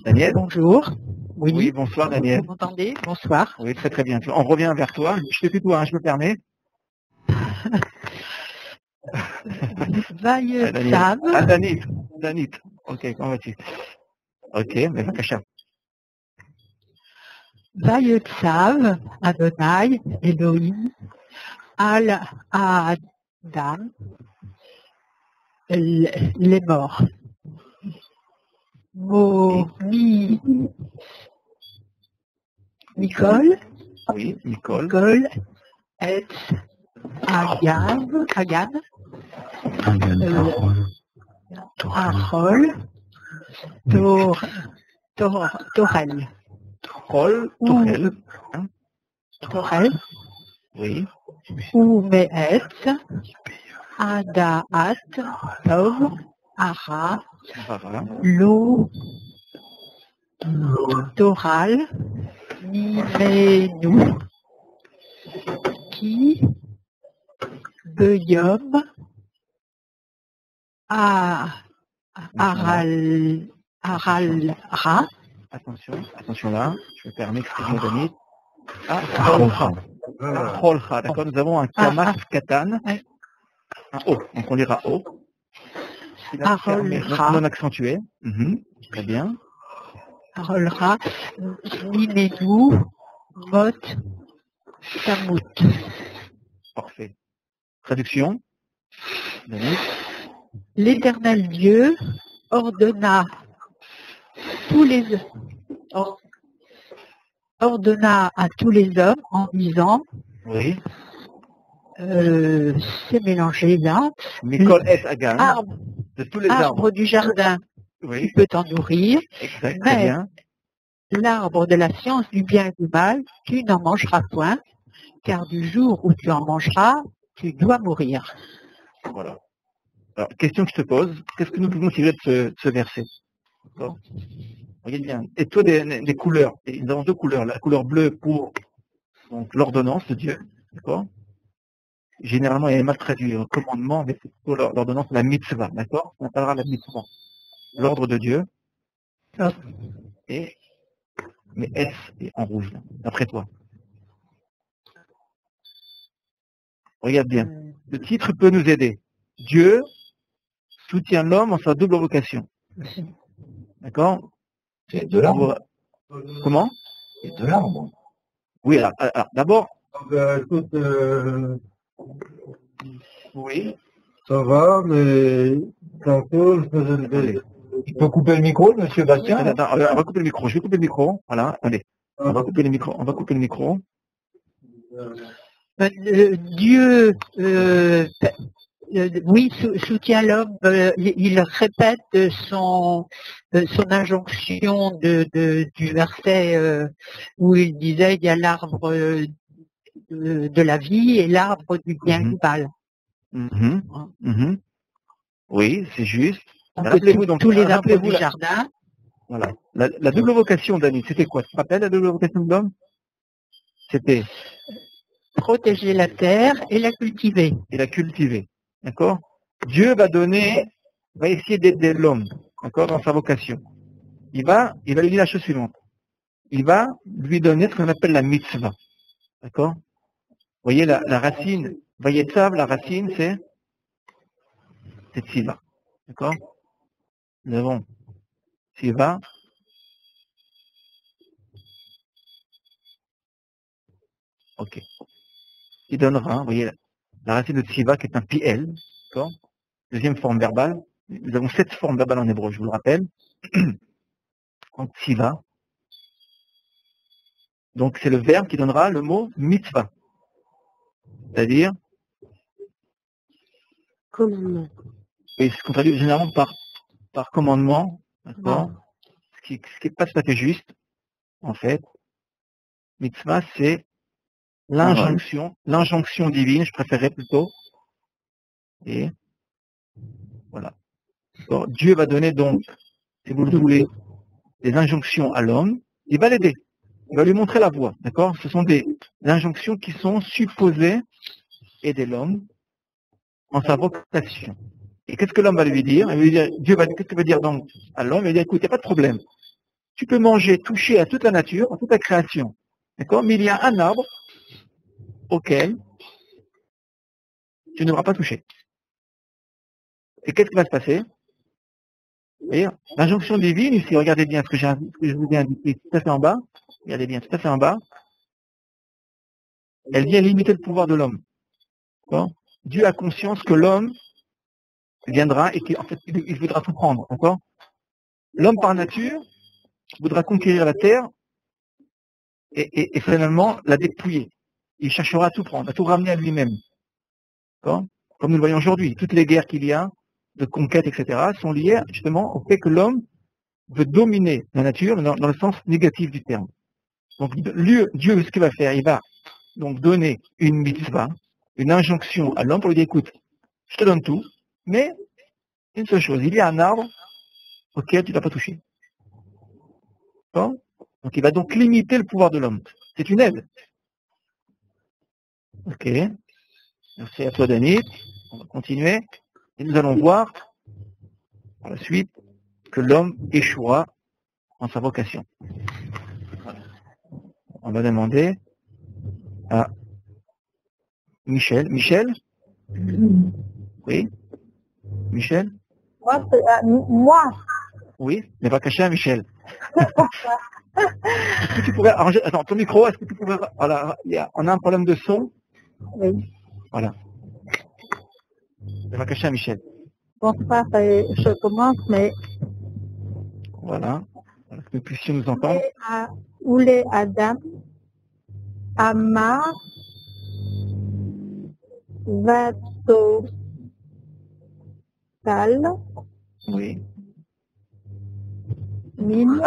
A: Daniel?
K: Bonjour.
A: Oui, bonsoir Daniel.
K: Vous m'entendez? Bonsoir.
A: Oui, très très bien. On revient vers toi. Je te tutoie, je me permets.
K: Vaïe-Tsav.
A: Danit. Ok, comment vas-tu? Ok, mais Vakasha.
K: Vaïe-Tsav, Adonai, Elohim, Al-Adam, les morts. Nicole.
A: Oui, Nicole.
K: Et Agan. Arol. Torel. Torel.
A: Oui.
K: Oumeet. Adaat. Tov. Ara. Lo. Toral. Mimenu. Ki. Beyom. Aralra.
A: Attention là, je vais faire un extrait d'Anit. Cholcha, d'accord, nous avons un Kamas Katan, un O, donc on lira O. Non accentué. Très bien.
K: Arolra, Minenu, Mot, Samut.
A: Parfait. Traduction.
K: L'Éternel Dieu ordonna à tous les hommes en disant,
A: oui.
K: C'est mélangé là,
A: arbre, de tous les arbres
K: du jardin,
A: oui.
K: Tu peux t'en nourrir,
A: exact,
K: mais l'arbre de la science du bien et du mal, tu n'en mangeras point, car du jour où tu en mangeras, tu dois mourir.
A: Voilà. Alors, question que je te pose, qu'est-ce que nous pouvons tirer de ce verset? Regarde bien. Et toi, des couleurs. Et nous avons deux couleurs. La couleur bleue pour l'ordonnance de Dieu. D'accord? Généralement, il est mal traduit au commandement, mais c'est pour l'ordonnance, la mitzvah. D'accord? On appellera la mitzvah. L'ordre de Dieu. Mais S est en rouge, là, d'après toi. Regarde bien. Le titre peut nous aider. Dieu soutient l'homme en sa double vocation. D'accord?
D: C'est de l'arbre.
A: Comment?
D: C'est de l'arbre.
A: Oui, alors d'abord.
I: Écoute,
A: oui.
I: Ça va, mais tantôt, je faisais le...
D: Tu peux couper le micro, monsieur Bastien?
A: Attends, on va couper le micro. Je vais couper le micro. Voilà, allez. On va couper le micro.
K: Dieu, oui, soutient l'homme. Il répète son injonction du verset où il disait il y a l'arbre de la vie et l'arbre du bien et du mal.
A: Oui, c'est juste.
K: Rappelez-vous donc tous les arbres du jardin.
A: Voilà. La double vocation d'Annie, c'était quoi? Tu te rappelles la double vocation de l'homme? C'était
K: protéger la terre et la cultiver.
A: D'accord? Dieu va essayer d'aider l'homme, d'accord, dans sa vocation. Il va lui dire la chose suivante. Il va lui donner ce qu'on appelle la mitzvah. D'accord? Vous voyez la racine, Vayetzav, la racine, c'est Tziva. D'accord? Nous avons Tziva. Ok. Il donnera, vous voyez, la racine de Tziva qui est un Piel, d'accord? Deuxième forme verbale. Nous avons 7 formes verbales en hébreu, je vous le rappelle. Donc Tziva. Donc c'est le verbe qui donnera le mot mitzvah. C'est-à-dire
J: commandement.
A: Et ce qu'on traduit généralement par commandement, d'accord? Ce qui n'est pas tout à fait juste, en fait. Mitzvah, c'est l'injonction divine, je préférerais plutôt. Et voilà. Alors, Dieu va donner donc, si vous le voulez, des injonctions à l'homme. Il va l'aider. Il va lui montrer la voie, d'accord? Ce sont des injonctions qui sont supposées aider l'homme en sa vocation. Et qu'est-ce que l'homme va lui dire? Il va lui dire, qu'est-ce qu'il va dire donc à l'homme? Il va dire, écoute, il n'y a pas de problème. Tu peux manger, toucher à toute la nature, à toute la création. D'accord? Mais il y a un arbre auquel tu ne devras pas toucher. Et qu'est-ce qui va se passer? Vous voyez, l'injonction divine, ici, regardez bien ce que je vous ai indiqué tout à fait en bas. Regardez bien, tout à fait en bas. Elle vient limiter le pouvoir de l'homme. D'accord? Dieu a conscience que l'homme viendra et qu'en fait, il voudra tout prendre. D'accord? L'homme, par nature, voudra conquérir la terre et finalement la dépouiller. Il cherchera à tout prendre, à tout ramener à lui-même. D'accord? Comme nous le voyons aujourd'hui, toutes les guerres qu'il y a, de conquête, etc., sont liées justement au fait que l'homme veut dominer la nature dans le sens négatif du terme. Donc Dieu, ce qu'il va faire, il va donc donner une mitzvah, une injonction à l'homme pour lui dire, écoute, je te donne tout, mais une seule chose, il y a un arbre auquel tu ne dois pas toucher. D'accord? Donc il va donc limiter le pouvoir de l'homme. C'est une aide. Ok. Merci à toi, Denis. On va continuer. Et nous allons voir par la suite, que l'homme échouera en sa vocation. On va demander à Michel. Michel? Oui? Michel?
F: Moi,
A: Oui? Ne pas cacher à Michel. Est-ce que tu pourrais arranger... Attends, ton micro, est-ce que tu pourrais... Voilà, on a un problème de son.
F: oui.
A: Voilà. Ne pas cacher à Michel.
F: Bonsoir, je commence, mais
A: Voilà. Voilà, que nous puissions nous entendre.
F: Oulé Adam, Ama, Vato, Tal,
A: Oui.
F: Min,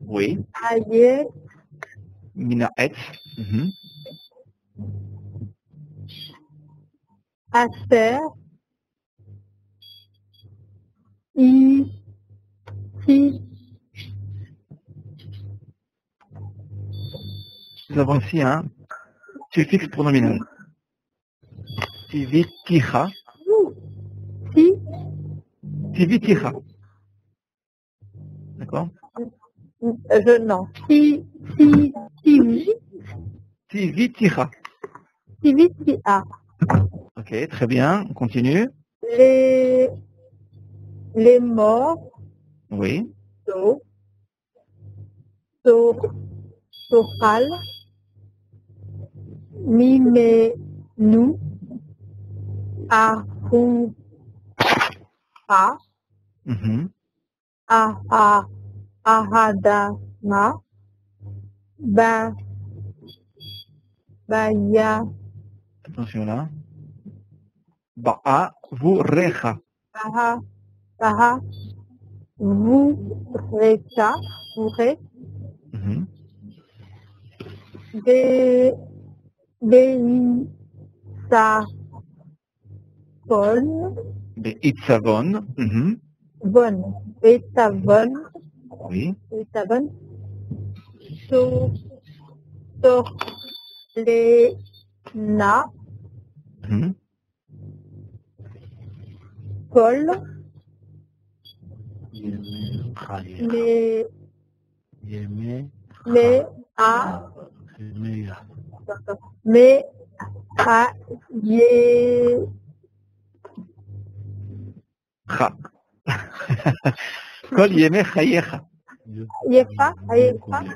A: Oui.
F: Aye,
A: Mina Etz. Mhm.
F: Aster, I, Si,
A: Nous avons ici un suffixe pronominal. Tiviticha.
F: Si,
A: Tiviticha. D'accord?
F: non, Si,
A: Tiviticha.
F: Tivitiha.
A: Ok, très bien. On continue.
F: Les morts,
A: Oui.
F: Sohal, Mimenu, Ahuha,
A: Mhm.
F: Ahadana, Baya,
A: Attention là. Ba'a vurecha.
F: Baha, Vureka,
A: Mhm.
F: Beitsavon,
A: Beitzavon. Mhm.
F: Beitsavon,
A: Oui.
F: Sorlena,
A: Mhm.
F: Kol,
A: Cha. Kol yeme chayecha.
F: Yefa.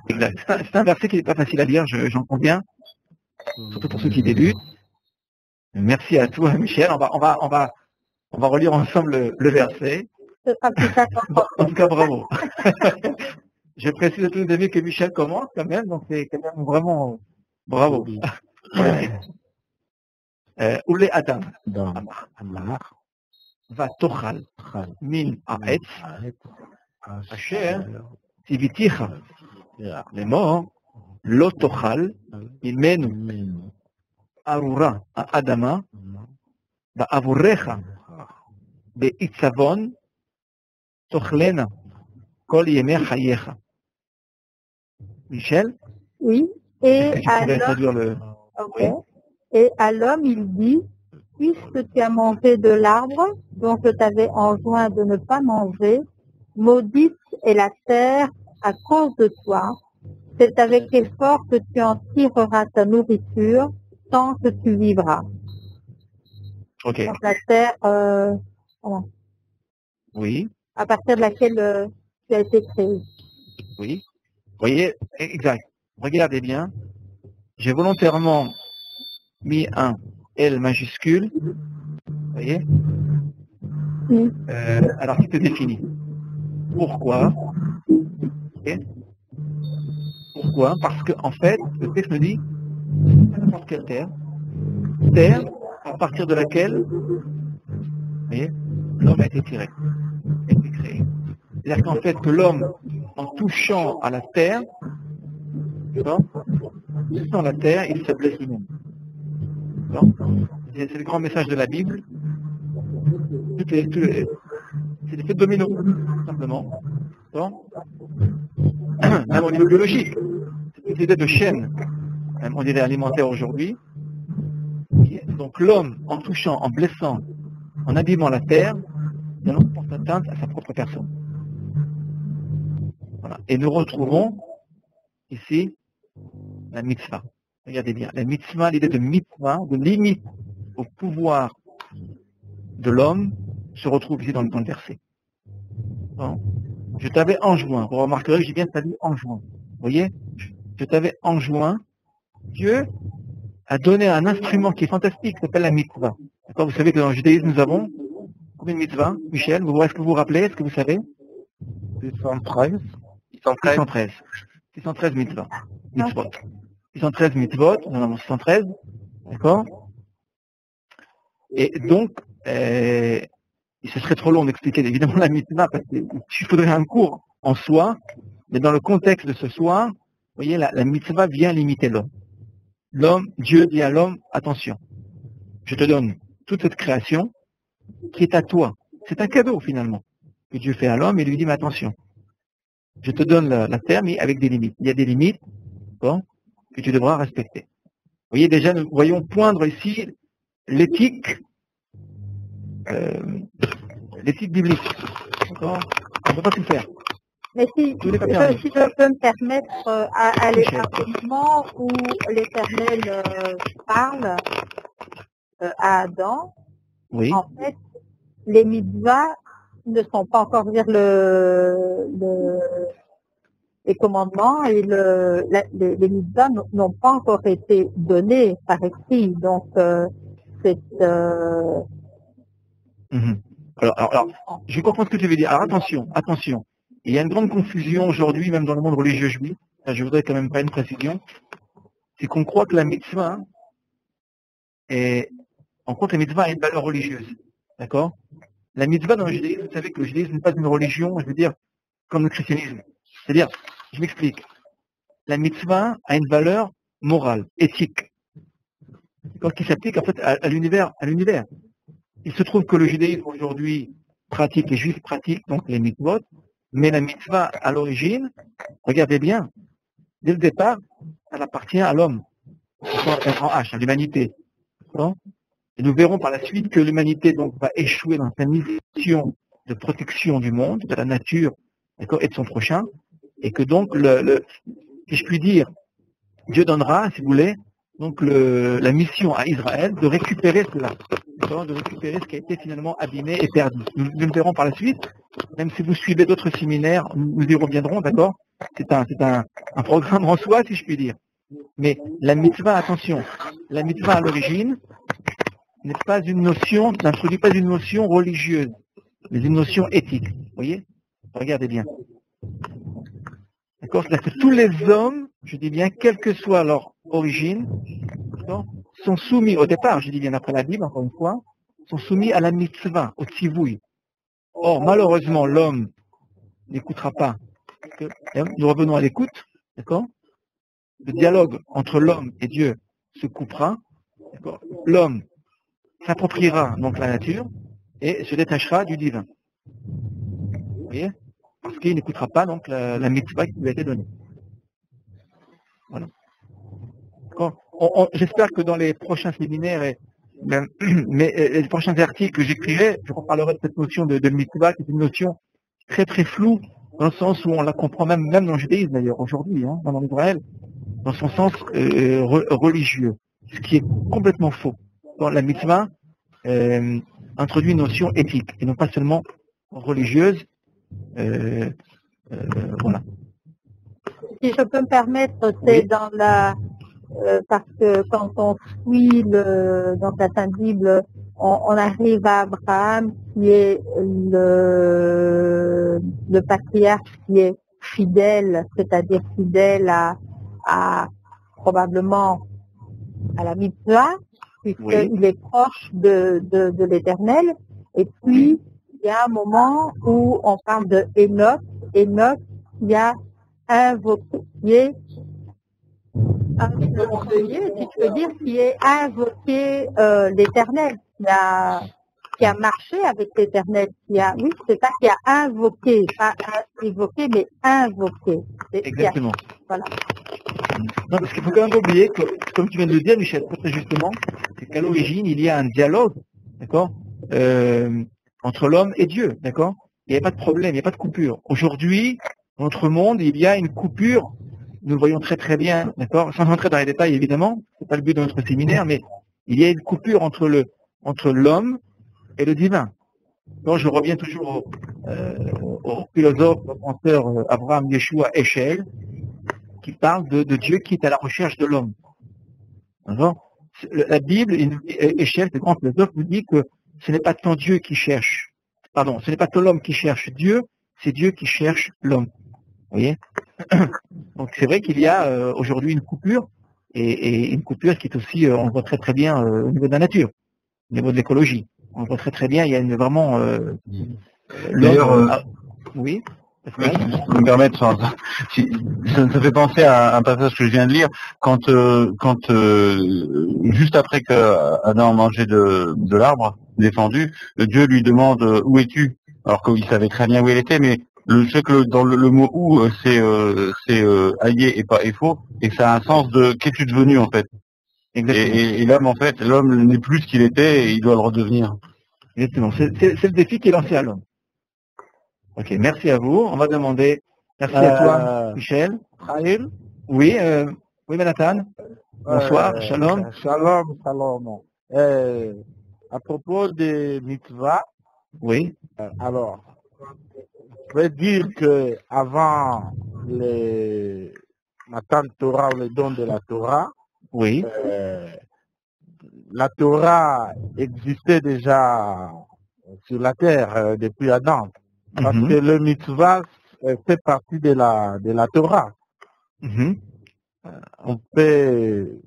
A: Exact. C'est un verset qui n'est pas facile à lire, j'en conviens. Surtout pour ceux qui débutent. Merci à toi, Michel. On va relire ensemble le verset.
F: Ce sera plus tard.
A: En tout cas, bravo. Je précise à tous les amis que Michel commence quand même, donc c'est quand même vraiment bravo. Oulé Adam. Amar. Va tochal. Min ha'etz. Asher. Tiviticha. Les morts. Lo tochal. Imenu. Arura. Adama. Va avurecha. Beitzavon. Tochlena. Kol yemei chayecha. Michel?
F: Oui.
A: Est-ce que tu pourrais traduire le...
F: Okay. Oui. Et à l'homme, il dit, puisque tu as mangé de l'arbre dont je t'avais enjoint de ne pas manger, maudite est la terre à cause de toi. C'est avec effort que tu en tireras ta nourriture tant que tu vivras.
A: Ok.
F: Donc la terre, voilà,
A: Oui.
F: à partir de laquelle tu as été créé.
A: Oui. Vous voyez, exact. Regardez bien. J'ai volontairement mis un L majuscule. Vous voyez?
F: Oui.
A: Alors, qui te définit? Pourquoi? Okay. Pourquoi? Parce que, en fait, le texte me dit, n'importe quelle terre, à partir de laquelle, vous voyez, l'homme a été tiré, a été créé. C'est-à-dire qu'en fait, que l'homme, en touchant à la terre, d'accord, en touchant la terre, il se blesse lui-même. C'est le grand message de la Bible. C'est l'effet domino, tout simplement. Même au niveau biologique. C'est une idée de chaîne, même on dirait alimentaire aujourd'hui. Donc l'homme, en touchant, en blessant en abîmant la terre, et non porte atteinte à sa propre personne. Voilà. Et nous retrouvons ici la mitzvah. Regardez bien, la mitzvah, l'idée de mitzvah, de limite au pouvoir de l'homme, se retrouve ici dans le verset. Bon. Je t'avais enjoint, vous remarquerez que j'ai bien traduit enjoint. Vous voyez, je t'avais enjoint, Dieu a donné un instrument qui est fantastique, qui s'appelle la mitzvah. D'accord, vous savez que dans le judaïsme, nous avons combien de mitzvahs, Michel? Est-ce que vous vous rappelez? Est-ce que vous savez?
G: 613.
A: 613 mitzvahs. 613 mitzvot, nous en avons 613. D'accord? Et donc, ce serait trop long d'expliquer évidemment la mitzvah, parce qu'il faudrait un cours en soi, mais dans le contexte de ce soir, vous voyez, la mitzvah vient limiter l'homme. Dieu dit à l'homme, attention, je te donne toute cette création qui est à toi. C'est un cadeau finalement que Dieu fait à l'homme et lui dit, mais attention, je te donne la terre, mais avec des limites. Il y a des limites, bon, que tu devras respecter. Vous voyez, déjà, nous voyons poindre ici l'éthique biblique. D'accord? On ne peut pas tout faire.
F: Mais si je peux me permettre à aller à un moment où l'Éternel parle à Adam,
A: oui.
F: En fait, les mitzvahs ne sont pas encore dire les commandements et les mitzvahs n'ont pas encore été donnés par écrit. Donc, c'est...
A: Alors, je comprends ce que tu veux dire. Alors, attention. Il y a une grande confusion aujourd'hui, même dans le monde religieux juif. Je voudrais quand même pas une précision. C'est qu'on croit que la mitzvah on croit que la mitzvah a une valeur religieuse. D'accord? La mitzvah dans le judaïsme, vous savez que le judaïsme n'est pas une religion, je veux dire, comme le christianisme. C'est-à-dire, je m'explique. La mitzvah a une valeur morale, éthique. Qui s'applique en fait à l'univers. Il se trouve que le judaïsme aujourd'hui pratique, les juifs pratiquent donc les mitzvot, mais la mitzvah à l'origine, regardez bien, dès le départ, elle appartient à l'homme, en H, à l'humanité. Et nous verrons par la suite que l'humanité donc va échouer dans sa mission de protection du monde, de la nature, et de son prochain, et que donc, si je puis dire, Dieu donnera, si vous voulez, donc la mission à Israël de récupérer cela, de récupérer ce qui a été finalement abîmé et perdu. Nous le verrons par la suite, même si vous suivez d'autres séminaires, nous y reviendrons, d'accord? C'est un programme en soi, si je puis dire. Mais la mitzvah, attention, la mitzvah à l'origine n'introduit pas une notion religieuse, mais une notion éthique. Vous voyez? Regardez bien. D'accord? C'est-à-dire que tous les hommes, je dis bien, quelle que soit leur origine, sont soumis, au départ, je dis bien après la Bible, encore une fois, sont soumis à la mitzvah, au tzivouï. Or, malheureusement, l'homme n'écoutera pas. Nous revenons à l'écoute, d'accord? Le dialogue entre l'homme et Dieu se coupera, d'accord? L'homme s'appropriera donc la nature et se détachera du divin. Vous voyez? Parce qu'il n'écoutera pas donc la mitzvah qui lui a été donnée. Voilà. J'espère que dans les prochains séminaires les prochains articles que j'écrirai, je reparlerai de cette notion de mitzvah, qui est une notion très très floue, dans le sens où on la comprend même dans le judaïsme d'ailleurs aujourd'hui, dans Israël, dans son sens religieux, ce qui est complètement faux. Dans la mitzvah introduit une notion éthique, et non pas seulement religieuse. Voilà.
F: Si je peux me permettre, c'est dans parce que quand on suit dans la Sainte Bible, on arrive à Abraham, qui est le patriarche qui est fidèle, c'est-à-dire fidèle à probablement à la mitzvah, puisqu'il est proche de l'Éternel. Et puis, il y a un moment où on parle de Enoch, qui a invoqué, si tu veux dire, qui est invoqué l'Éternel, qui a marché avec l'Éternel, qui a invoqué, pas évoqué, mais invoqué.
A: Exactement.
F: Voilà.
A: Non, parce qu'il faut quand même pas oublier que, comme tu viens de le dire, Michel, très justement, c'est qu'à l'origine, il y a un dialogue, d'accord, entre l'homme et Dieu, d'accord? Il n'y a pas de problème, il n'y a pas de coupure. Aujourd'hui, dans notre monde, il y a une coupure, nous le voyons très très bien, d'accord? Sans entrer dans les détails, évidemment, c'est pas le but de notre séminaire, mais il y a une coupure entre l'homme et le divin. Donc, je reviens toujours au philosophe, au penseur Abraham Yeshua Heschel, qui parle de Dieu qui est à la recherche de l'homme. D'accord? La Bible, Heschel, ce grand philosophe, nous dit que ce n'est pas tant Dieu qui cherche, pardon, ce n'est pas tant l'homme qui cherche Dieu, c'est Dieu qui cherche l'homme. Vous voyez? Donc c'est vrai qu'il y a aujourd'hui une coupure, et une coupure qui est aussi, on le voit très très bien au niveau de la nature, au niveau de l'écologie. On le voit très très bien, il y a vraiment
G: D'ailleurs,
A: oui.
G: Si je peux me permettre, ça fait penser à un passage que je viens de lire, quand juste après qu'Adam a mangé de l'arbre défendu, Dieu lui demande où es-tu, alors qu'il savait très bien où il était, mais je sais que dans le mot où c'est allié et pas faux, et que ça a un sens de qu'es-tu devenu en fait. Et l'homme en fait, l'homme n'est plus ce qu'il était et il doit le redevenir.
A: Exactement, c'est le défi qui est lancé à l'homme. Ok, merci à vous. On va demander. Merci à toi, Michel.
L: Rahim.
A: Oui, oui, Manhattan. Bonsoir, shalom.
L: Shalom. À propos des mitzvahs.
A: Oui.
L: Alors, je vais dire que avant les Matan Torah ou les dons de la Torah,
A: oui.
L: La Torah existait déjà sur la terre depuis Adam. Parce que le mitzvah fait partie de la Torah. On peut,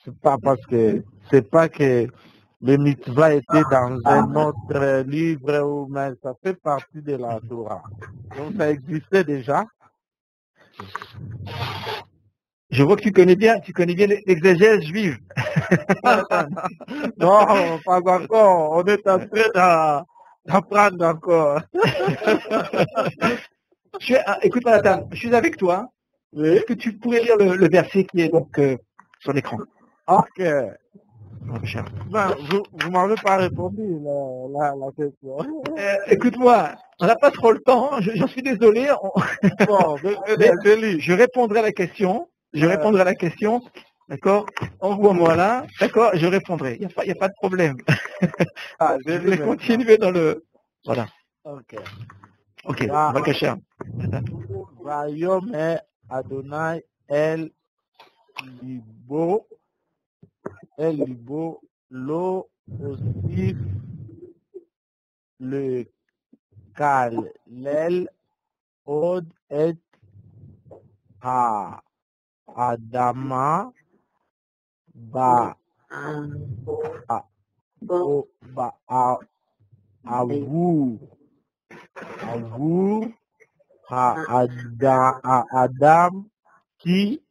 L: c'est pas que le mitzvah était dans un autre livre, mais ça fait partie de la Torah. Donc ça existait déjà.
A: Je vois que tu connais bien l'exégèse juive.
L: Non, pas encore. On est en train d'apprendre encore.
A: Écoute, Manhattan, je suis avec toi. Oui. Est-ce que tu pourrais lire le verset qui est donc sur l'écran?
L: Ok. Ben, vous m'avez pas répondu la question.
A: Écoute-moi, on n'a pas trop le temps. J'en suis désolé.
L: Bon,
A: je répondrai à la question. D'accord? Envoie-moi là. D'accord? Je répondrai. Il n'y a pas de problème. Je vais continuer dans le... Voilà.
L: Ok.
A: Ok, on va cacher.
L: Vayom Adonai El Libo lo osif le kalel od et ha Adama ba avou Adam qui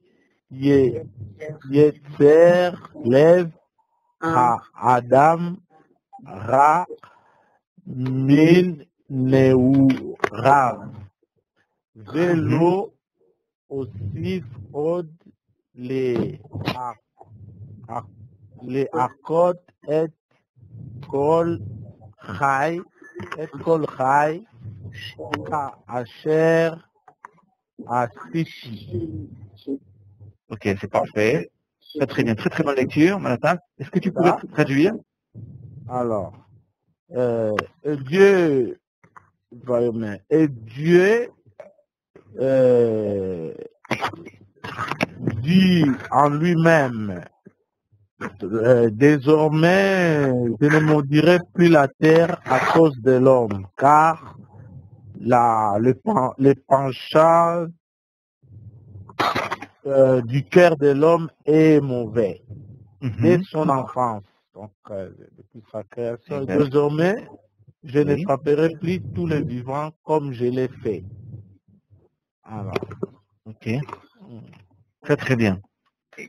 L: yetzer lev Adam ra min neurav velo osif od les akot et kol chai asher asishi.
A: Ok, c'est parfait. Très bien, très très bonne lecture, Manhattan. Est-ce que tu pourrais traduire?
L: Alors, Dieu dit en lui-même, désormais, je ne maudirai plus la terre à cause de l'homme, car le penchant du cœur de l'homme est mauvais dès son enfance. Donc, depuis sa création, désormais, je ne frapperai plus tous les vivants comme je l'ai fait. Alors,
A: ok. Très très bien.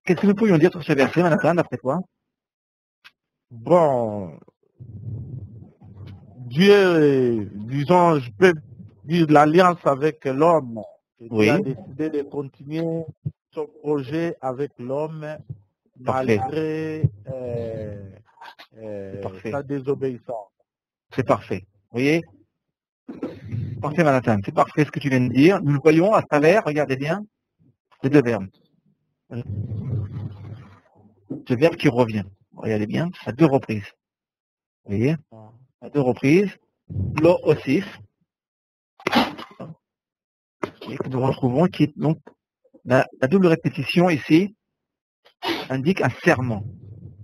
A: Qu'est-ce que nous pourrions dire sur ce verset, Manhattan, d'après toi?
L: Bon, Dieu, disons, je peux dire l'alliance avec l'homme.
A: Oui.
L: Il a décidé de continuer son projet avec l'homme malgré sa désobéissance.
A: C'est parfait. Vous voyez? Pensez Manhattan, c'est parfait ce que tu viens de dire. Nous le voyons à travers, regardez bien, les deux verbes. Ce verbe qui revient. Regardez bien, à deux reprises. Vous voyez? À deux reprises. Lo osif. Et que nous retrouvons qui est donc la double répétition ici indique un serment.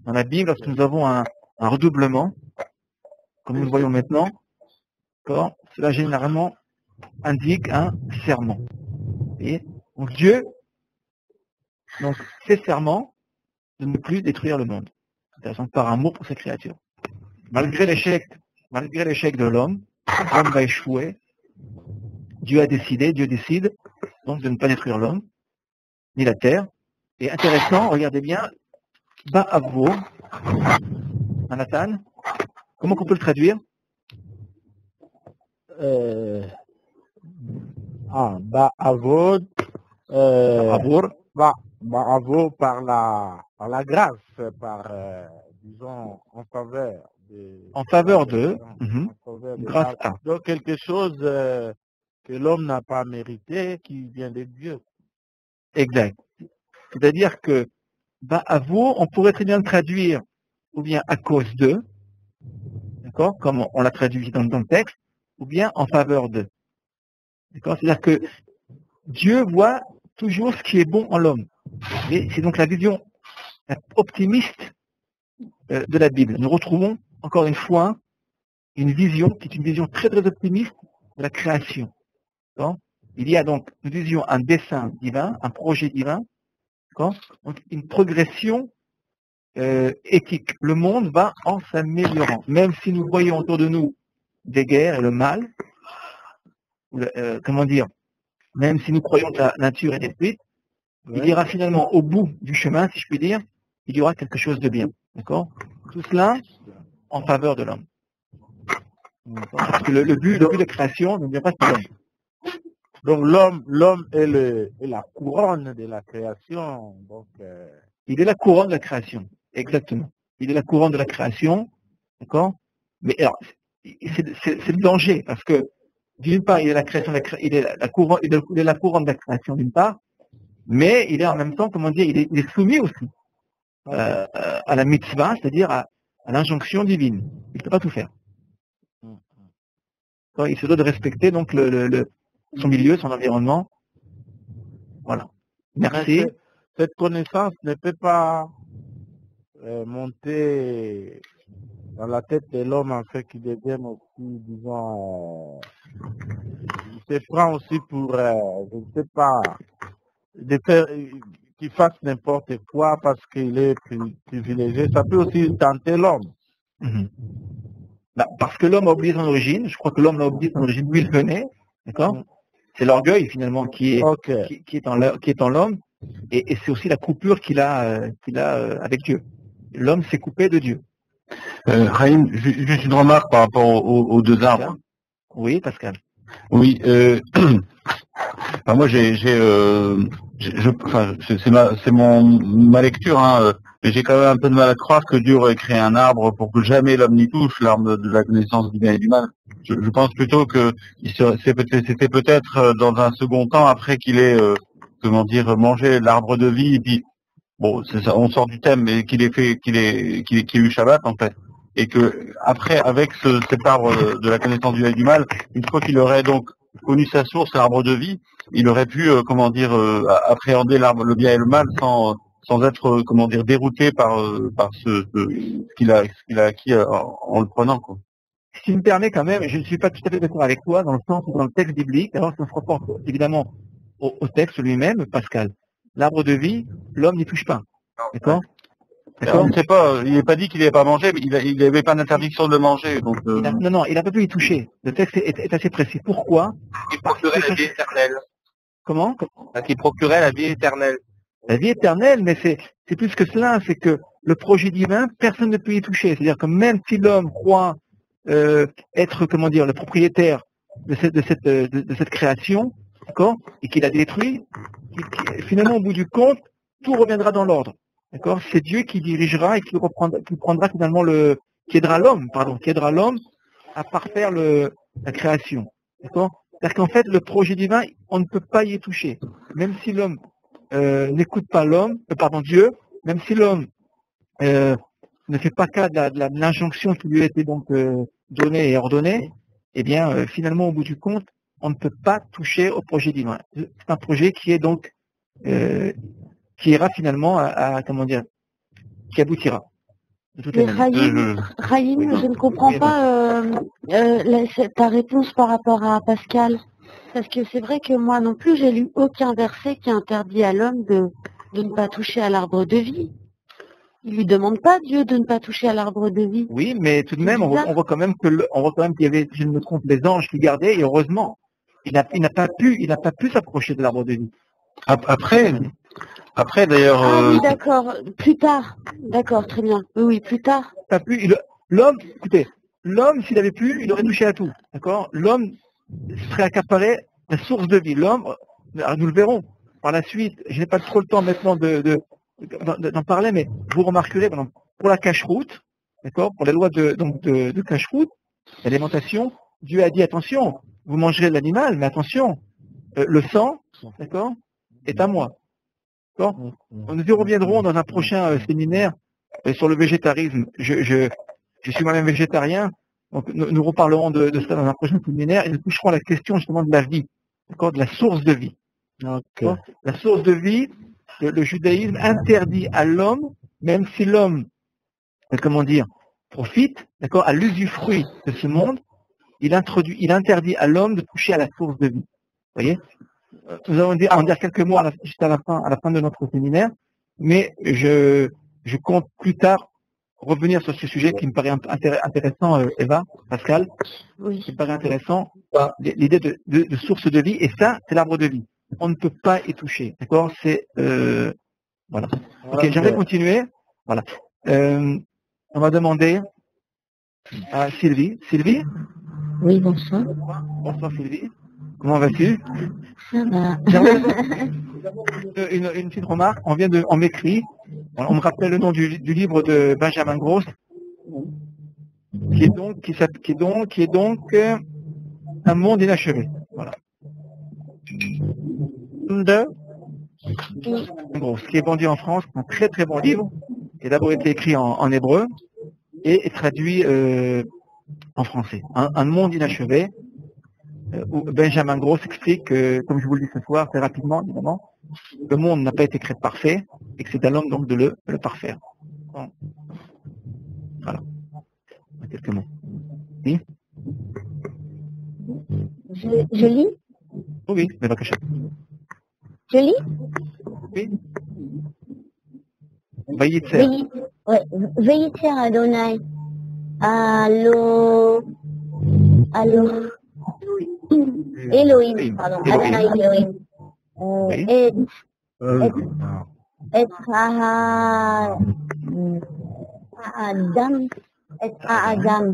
A: Dans la Bible, lorsque nous avons un redoublement, comme nous le voyons maintenant, cela généralement indique un serment. Vous voyez? Donc Dieu fait serment de ne plus détruire le monde. Intéressant, par amour pour ses créatures. Malgré l'échec de l'homme va échouer. Dieu décide donc de ne pas détruire l'homme, ni la terre. Et intéressant, regardez bien, Ba'avo, Manhattan, comment on peut le traduire?
L: Ba'avo, Ba'avo par la grâce, disons, en faveur de
A: grâce à.
L: Donc quelque chose que l'homme n'a pas mérité, qui vient de Dieu.
A: Exact. C'est-à-dire que Ba'avo, on pourrait très bien le traduire ou bien à cause de, d'accord, comme on l'a traduit dans le texte, ou bien en faveur de. D'accord? C'est-à-dire que Dieu voit toujours ce qui est bon en l'homme. Et c'est donc la vision optimiste de la Bible. Nous retrouvons encore une fois une vision qui est une vision très très optimiste de la création. D'accord? Il y a donc, nous disions, un dessein divin, un projet divin, d'accord? Donc une progression éthique. Le monde va en s'améliorant. Même si nous voyons autour de nous des guerres et le mal, même si nous croyons que la nature est détruite, il y aura finalement au bout du chemin, si je puis dire, il y aura quelque chose de bien. D'accord? Tout cela en faveur de l'homme. Parce que le but de la création ne vient pas de l'homme.
L: Donc l'homme est la couronne de la création. Donc,
A: il est la couronne de la création, exactement. Il est la couronne de la création, d'accord? Mais alors, c'est le danger, parce que d'une part, il est la création, il est la couronne de la création d'une part, mais il est en même temps, comment dire, il est soumis aussi à la mitzvah, c'est-à-dire à l'injonction divine. Il ne peut pas tout faire. Il se doit de respecter donc son milieu, son environnement. Voilà. Merci.
L: Cette connaissance ne peut pas monter dans la tête de l'homme en fait qu'il devienne aussi, disons, il se prend aussi pour, je ne sais pas, qu'il fasse n'importe quoi parce qu'il est privilégié. Ça peut aussi tenter l'homme.
A: Parce que l'homme a oublié son origine. Je crois que l'homme a oublié son origine d'où il venait. D'accord? C'est l'orgueil finalement qui est en l'homme, et c'est aussi la coupure qu'il a avec Dieu. L'homme s'est coupé de Dieu.
G: Raïm, juste une remarque par rapport aux deux arbres.
A: Oui, Pascal.
G: Oui. Moi, c'est ma lecture. Mais j'ai quand même un peu de mal à croire que Dieu aurait créé un arbre pour que jamais l'homme n'y touche, l'arbre de la connaissance du bien et du mal. Je pense plutôt que c'était peut-être dans un second temps après qu'il ait, mangé l'arbre de vie, et puis bon, c'est ça, on sort du thème, mais qu'il ait eu Shabbat en fait, et que après, avec cet arbre de la connaissance du bien et du mal, une fois qu'il aurait donc connu sa source, l'arbre de vie, il aurait pu, appréhender le bien et le mal sans être, dérouté par ce qu'il a acquis en le prenant, quoi.
A: Si tu me permets quand même, je ne suis pas tout à fait d'accord avec toi dans le sens où dans le texte biblique, alors ça se rapporte évidemment au texte lui-même, Pascal. L'arbre de vie, l'homme n'y touche pas. D'accord?
G: On ne sait pas, il n'est pas dit qu'il n'avait pas mangé, mais il n'avait pas d'interdiction de le manger. Donc,
A: Non, il n'a pas pu y toucher. Le texte est assez précis. Pourquoi?
H: Il procurait la vie éternelle.
A: Comment?
H: Parce qu'il procurait la vie éternelle.
A: La vie éternelle, mais c'est plus que cela, c'est que le projet divin, personne ne peut y toucher. C'est-à-dire que même si l'homme croit être, le propriétaire de cette création, d'accord, et qu'il a détruit, finalement, au bout du compte, tout reviendra dans l'ordre. D'accord? C'est Dieu qui dirigera et qui prendra finalement qui aidera l'homme à parfaire la création. D'accord? C'est-à-dire qu'en fait, le projet divin, on ne peut pas y toucher. Même si l'homme n'écoute pas Dieu, même si l'homme ne fait pas cas de l'injonction qui lui a été donc donnée et ordonnée, eh bien, finalement, au bout du compte, on ne peut pas toucher au projet divin. C'est un projet qui est donc qui ira finalement comment dire, qui aboutira.
J: Mais Rahim, je ne comprends pas ta réponse par rapport à Pascal. Parce que c'est vrai que moi non plus, j'ai lu aucun verset qui interdit à l'homme de ne pas toucher à l'arbre de vie. Il lui demande pas, Dieu, de ne pas toucher à l'arbre de vie.
A: Oui, mais tout de même, on voit quand même qu'il y avait, si je ne me trompe, les anges qui gardaient, et heureusement, il n'a pas pu s'approcher de l'arbre de vie.
G: Après d'ailleurs.
J: Ah oui, d'accord. Plus tard. D'accord, très bien. Oui, plus tard.
A: L'homme, écoutez, l'homme, s'il avait pu, il aurait touché à tout. D'accord? L'homme serait accaparé la source de vie. L'homme, nous le verrons par la suite. Je n'ai pas trop le temps maintenant d'en parler, mais vous remarquerez, pour la cache-route, d'accord, pour les lois de cache-route, l'alimentation, Dieu a dit attention, vous mangerez de l'animal, mais attention, le sang, d'accord, est à moi. D'accord. Nous y reviendrons dans un prochain séminaire sur le végétarisme. Je suis moi-même végétarien, donc nous reparlerons de ça dans un prochain séminaire et nous toucherons à la question justement de la vie, d'accord, de la source de vie. Okay. La source de vie, le judaïsme interdit à l'homme, même si l'homme, profite, d'accord, à l'usufruit de ce monde, il interdit à l'homme de toucher à la source de vie. Vous voyez? Nous allons en dire quelques mots juste à la fin de notre séminaire, mais je compte plus tard revenir sur ce sujet qui me paraît intéressant, Eva, Pascal.
J: Oui.
A: Qui me paraît intéressant, l'idée de source de vie, et ça, c'est l'arbre de vie. On ne peut pas y toucher, d'accord? C'est voilà. Ok, j'aimerais continuer. Voilà. On va demander à Sylvie. Sylvie?
M: Oui, bonsoir.
A: Bonsoir Sylvie. Comment vas-tu?
M: Ça va.
A: Une petite remarque. On m'écrit. On me rappelle le nom du livre de Benjamin Gross, qui est donc un monde inachevé. Voilà. De Gross, qui est vendu en France, un très très bon livre, qui a d'abord été écrit en hébreu et traduit en français. Un monde inachevé. Où Benjamin Gross explique que, comme je vous le dis ce soir, très rapidement, évidemment, le monde n'a pas été créé parfait et que c'est à l'homme donc de le parfaire. Bon. Voilà. Quelques mots. Oui.
M: Je lis?
A: Oui, mais pas caché.
M: Je lis?
A: Oui. Vayitzer.
M: Vayitzer Adonai. Allô. Elohim, pardon, Adonai Elohim. Et Adam,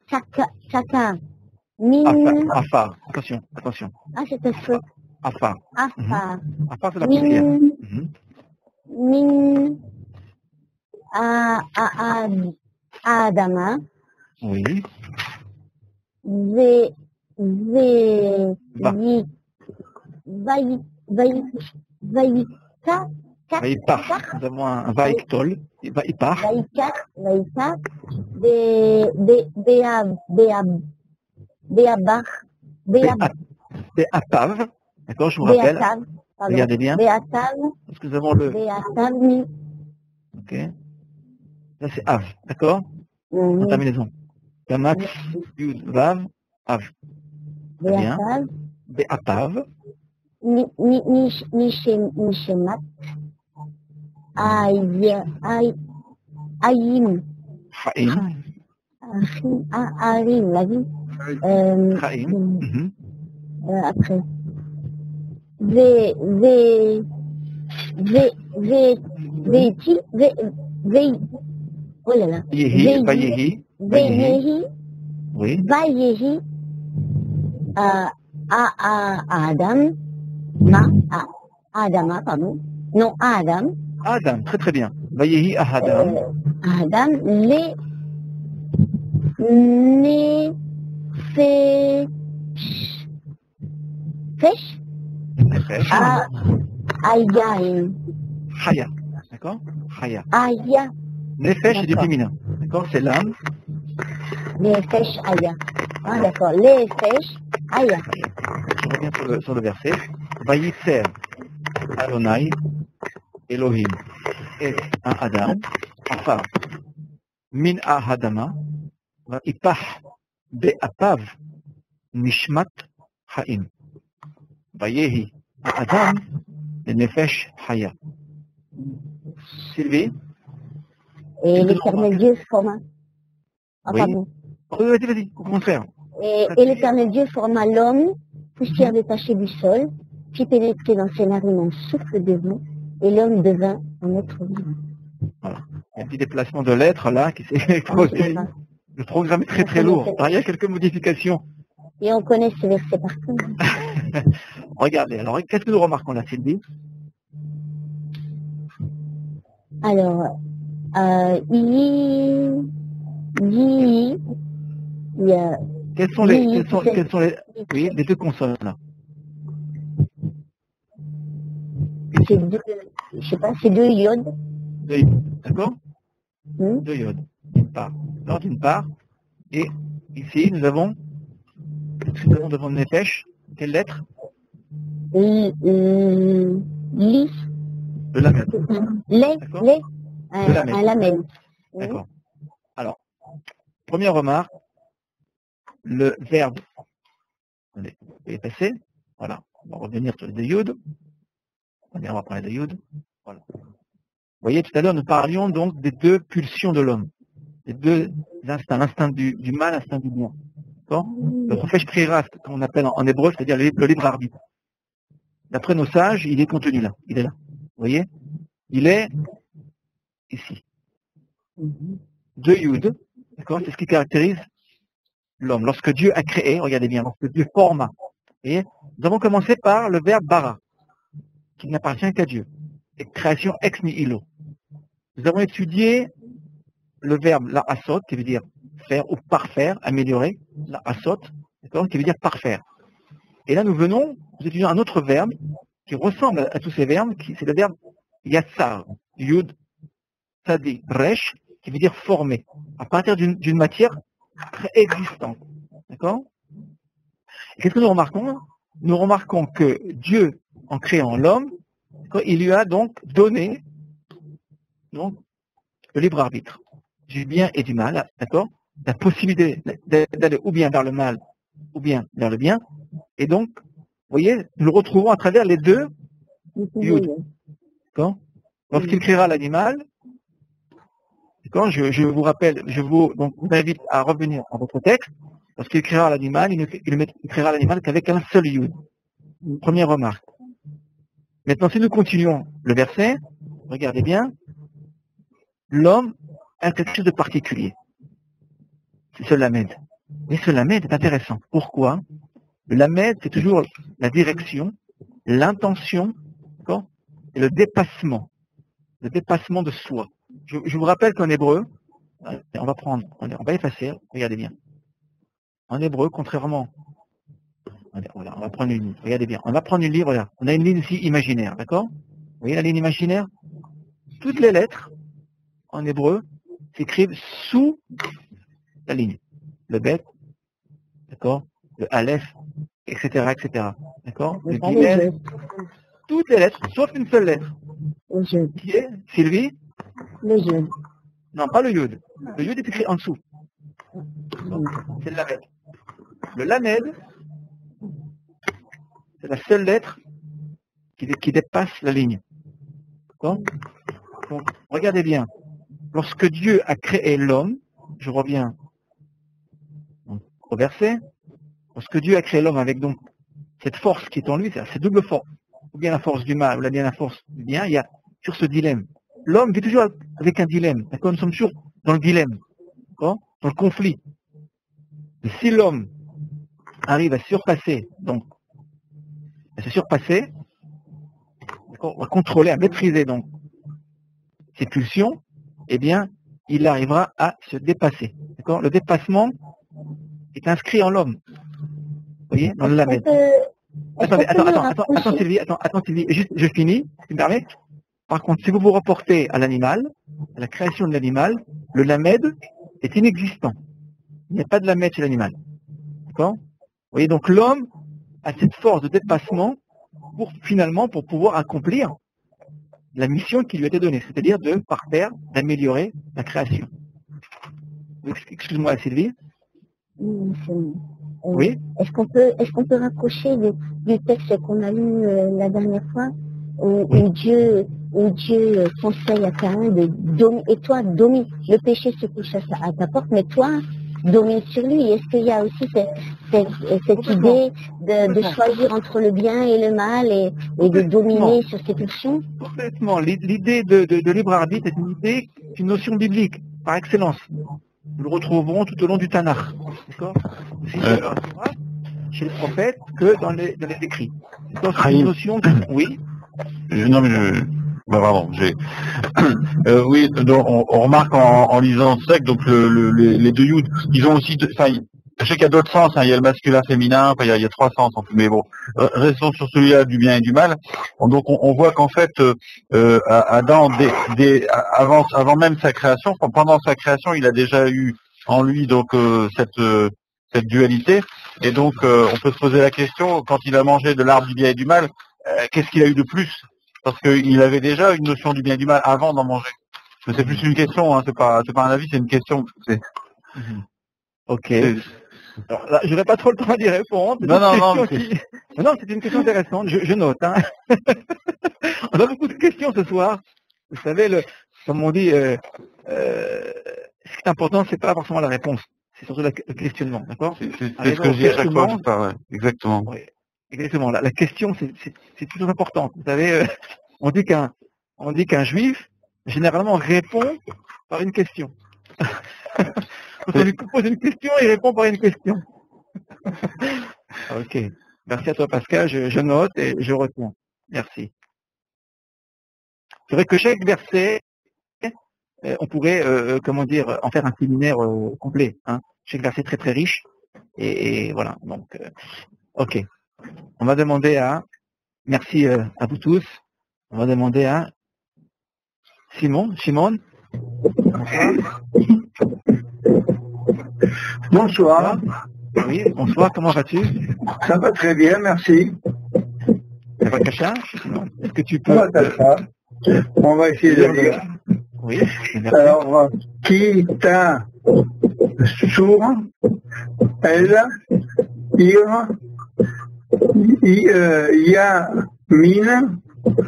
M: Chaka, Min.
A: Afar, attention.
M: Ah, c'était feu.
A: Afar.
M: Afar,
A: c'est la prière.
M: Min. Adama.
A: Oui. Vaïpar. Nous avons un Vaïktol. Vaïpar. C'est Atav. D'accord, je vous rappelle. Regardez bien. Parce que nous avons le. Ok. Là, c'est Av. D'accord? En terminaison. Kamax, Yud, Vav, Av. Très bien. Be'atav.
M: Nishemat. Ayim. Arim, la vie. Après. Oh là là.
A: Vayehi. Oui.
M: Vayehi. Adam. Adama, pardon. Non, Adam.
A: Adam, très très bien. Vayehi Adam.
M: Adam, Nefesh.
A: Nefesh.
M: Aya.
A: Haya. D'accord? Haya.
M: Aya.
A: Nefesh, c'est du
M: D'accord.
A: féminin. D'accord? C'est l'âme.
M: Nefesh Aya. Ah, d'accord. Nefesh Aya.
A: Je reviens sur le verset. Vayitzer Adonai Elohim et un Adam. Enfin, min ahadama va ipah be'apav nishmat ha'im. Vayehi Adam le nefesh haya. Sylvie?
M: Et l'Éternel Dieu forma. Ah,
A: Oui.
M: pardon.
A: Vas-y, au contraire.
M: Et l'Éternel Dieu forma l'homme, poussière détachée du sol, fit pénétrer dans ses narines un souffle de vie, et l'homme devint un être vivant.
A: Voilà. Il y a un petit déplacement de lettres là qui s'est produit. Le programme est très très lourd. Alors, il y a quelques modifications.
M: Et on connaît ce verset par cœur.
A: Regardez, alors qu'est-ce que nous remarquons là, Sylvie?
M: Alors, il y a...
A: Quelles sont les, oui, les deux consonnes là?
M: C'est deux, je sais pas, c'est deux iodes.
A: Deux iodes, d'accord? Deux iodes, d'une part. Alors, d'une part, et ici, nous avons devant Nefesh, quelle lettre?
M: Li.
A: Le lamed.
M: Un lamed.
A: D'accord. Alors, première remarque, le verbe, attendez, vous pouvez passer, voilà, on va revenir sur les deux yudes, on va prendre les deux yudes, voilà. Vous voyez, tout à l'heure, nous parlions donc des deux pulsions de l'homme, des deux instincts, l'instinct du mal, l'instinct du bien. D'accord? Le Nefesh Bechira, comme on appelle en hébreu, c'est-à-dire le libre arbitre. D'après nos sages, il est contenu là, il est là. Vous voyez? Il est ici. Deux yudes, d'accord? C'est ce qui caractérise l'homme. Lorsque Dieu a créé, regardez bien, lorsque Dieu forma. Vous voyez? Nous avons commencé par le verbe bara, qui n'appartient qu'à Dieu. Et création ex nihilo. Nous avons étudié le verbe la asot, qui veut dire faire ou parfaire, améliorer, la asot, d'accord, qui veut dire parfaire. Et là, nous étudions un autre verbe qui ressemble à tous ces verbes, c'est le verbe yatsar, yud, sadi, resh, qui veut dire former, à partir d'une matière préexistante. D'accord? Et qu'est-ce que nous remarquons? Nous remarquons que Dieu, en créant l'homme, il lui a donc donné le libre arbitre du bien et du mal, d'accord? La possibilité d'aller ou bien vers le mal, ou bien vers le bien. Et donc, vous voyez, nous le retrouvons à travers les deux yud. D'accord? Lorsqu'il créera l'animal, d'accord, je vous rappelle, vous invite à revenir à votre texte. Lorsqu'il créera l'animal, il créera l'animal qu'avec un seul yud. Première remarque. Maintenant, si nous continuons le verset, regardez bien, l'homme a quelque chose de particulier. C'est ce lamed. Mais ce lamed est intéressant. Pourquoi? Le lamed, c'est toujours la direction, l'intention, d'accord, et le dépassement de soi. Je vous rappelle qu'en hébreu, on va effacer, regardez bien. En hébreu, contrairement, voilà, on va prendre une ligne, regardez bien, on va prendre une ligne, voilà, on a une ligne ici imaginaire, d'accord? Vous voyez la ligne imaginaire? Toutes les lettres, en hébreu, s'écrivent sous la ligne. Le bet, d'accord? Le aleph, etc., etc. D'accord? Le guillemets, toutes les lettres, sauf une seule lettre. Qui est, Sylvie?
M: Le yud.
A: Non, pas le yud. Le yud est écrit en dessous. C'est le lamed. Le lamed, c'est la seule lettre qui dépasse la ligne. Donc, regardez bien. Lorsque Dieu a créé l'homme, je reviens au verset, lorsque Dieu a créé l'homme avec donc cette force qui est en lui, c'est cette double force, ou bien la force du mal, ou bien la force du bien, il y a sur ce dilemme. L'homme vit toujours avec un dilemme. D'accord? Nous sommes toujours dans le dilemme, d'accord? Dans le conflit. Et si l'homme arrive à surpasser, donc, à se surpasser, à contrôler, à maîtriser donc ses pulsions, eh bien, il arrivera à se dépasser. D'accord? Le dépassement est inscrit en l'homme. Vous voyez, dans le lamed. Attendez, attends Sylvie, juste, je finis, si tu me permets. Par contre, si vous vous reportez à l'animal, à la création de l'animal, le lamed est inexistant. Il n'y a pas de lamed chez l'animal. D'accord? Vous voyez, donc l'homme a cette force de dépassement pour pouvoir accomplir la mission qui lui a été donnée, c'est-à-dire de parfaire, d'améliorer la création. Excuse-moi Sylvie. Oui.
M: Est-ce qu'on peut rapprocher du texte qu'on a lu la dernière fois où Dieu conseille à Caïn de dominer, et toi domine, le péché se couche à ta porte, mais toi domine sur lui. Est-ce qu'il y a aussi cette idée de choisir entre le bien et le mal et de dominer sur ses pulsions?
A: Complètement. L'idée de libre arbitre est une notion biblique par excellence. Nous le retrouverons tout au long du Tanakh. D'accord? Chez les prophètes que dans les écrits. C'est une notion de... Oui.
G: Non mais pardon, oui, donc on remarque en lisant ce texte, donc les deux youds, ils ont aussi, je sais qu'il y a d'autres sens, hein, il y a le masculin, féminin, il y a trois sens en tout, mais bon, restons sur celui-là du bien et du mal. Donc on voit qu'en fait, Adam, avant même sa création, pendant sa création, il a déjà eu en lui donc cette dualité, et donc on peut se poser la question, quand il a mangé de l'arbre du bien et du mal, qu'est-ce qu'il a eu de plus? Parce qu'il avait déjà une notion du bien et du mal avant d'en manger. Mais c'est plus une question, hein, c'est pas un avis, c'est une question.
A: Ok. Alors là, je n'aurai pas trop le temps d'y répondre. Non, c'est une question intéressante, je note. Hein. On a beaucoup de questions ce soir. Vous savez, comme on dit, ce qui est important, c'est pas forcément la réponse, c'est surtout le questionnement, d'accord?
G: C'est ce que je dis à chaque fois, ouais, exactement.
A: Oui, exactement. La question, c'est toujours important. Vous savez, on dit qu'un juif, généralement, répond par une question. Quand on lui pose une question, il répond par une question. Ok. Merci à toi, Pascal. Je note et je retiens. Merci. C'est vrai que chaque verset, on pourrait, en faire un séminaire complet. Hein. Chaque verset très très riche. Et voilà. Donc, ok. On va demander merci à vous tous. On va demander à Simon.
N: Bonsoir.
A: Oui, bonsoir, comment vas-tu?
N: Ça va très bien, merci.
A: Ça va, Kacha? Est-ce que tu peux...
N: On va essayer de lire.
A: Oui, merci.
N: Alors, Kita, Sour, El, Ir, Yamin,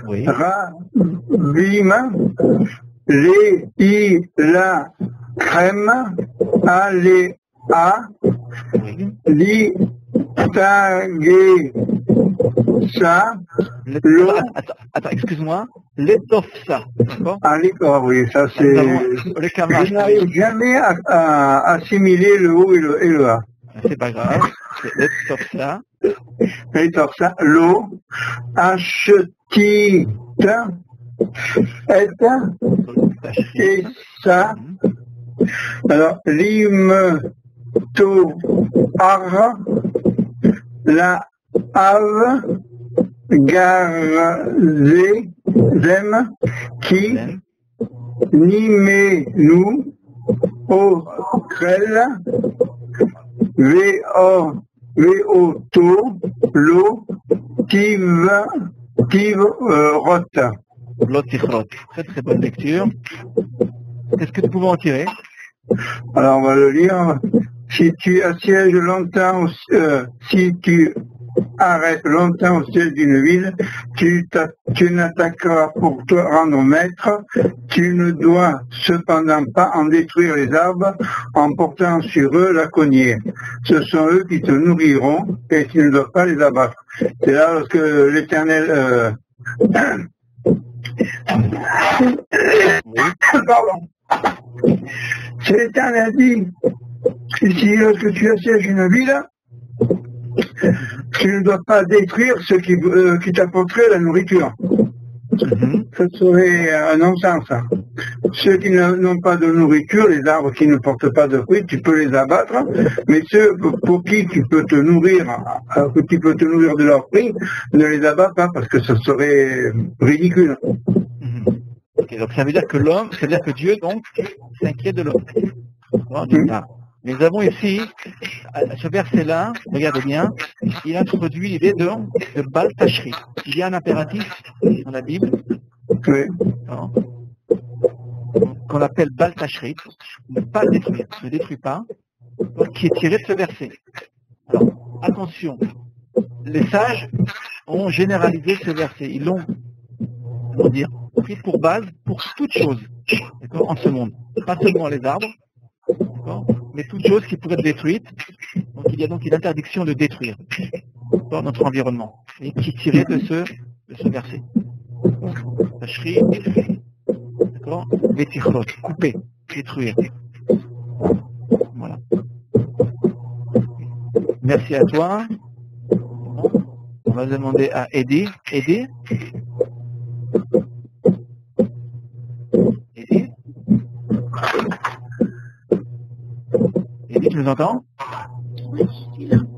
A: oui.
N: Ravim, Le, La, Crème, Alea, Li, Tagé, Ça,
A: Attends, excuse-moi, l'étofsa, d'accord?
N: Ah, d'accord, oui, ça c'est... Je n'arrive jamais à assimiler le O et le A.
A: C'est pas grave, c'est l'étofsa.
N: L'étofsa, l'eau, H-T-I, et ça. Alors, l'im, to, ar, la, av, garzé, zem, qui, nimé, nous, au, crel, vo, to, lo, tiv, rot.
A: Lotirot. Très très bonne lecture. Qu'est-ce que nous pouvons en tirer?
N: Alors on va le lire. Si tu assièges longtemps, si tu arrêtes longtemps au siège d'une ville, tu n'attaqueras pour te rendre maître. Tu ne dois cependant pas en détruire les arbres en portant sur eux la cognée. Ce sont eux qui te nourriront et tu ne dois pas les abattre. C'est là lorsque l'Éternel... Pardon. C'est l'Éternel dit, si lorsque tu assièges une ville, tu ne dois pas détruire ce qui t'apporterait la nourriture. Ça serait un non-sens. ceux qui n'ont pas de nourriture, les arbres qui ne portent pas de fruits, tu peux les abattre, mais ceux pour qui tu peux te nourrir, de leurs fruits, ne les abats pas parce que ce serait ridicule.
A: Ok, donc ça veut dire que Dieu donc s'inquiète de l'homme. Nous avons ici, à ce verset-là, regardez bien, il introduit l'idée de Bal Tashri. Il y a un impératif dans la Bible qu'on appelle Bal Tashri, ne pas détruire, ne détruis pas, qui est tiré de ce verset. Alors, attention, les sages ont généralisé ce verset. Ils l'ont, pris pour base pour toute chose, en ce monde. Pas seulement les arbres, mais toute chose qui pourrait être détruite. Donc il y a donc une interdiction de détruire notre environnement, et qui est tiré de ce verset. Tashri, d'accord, Vetichlot, couper, détruire. Voilà. Merci à toi. On va demander à Eddie. Eddie, tu nous entends?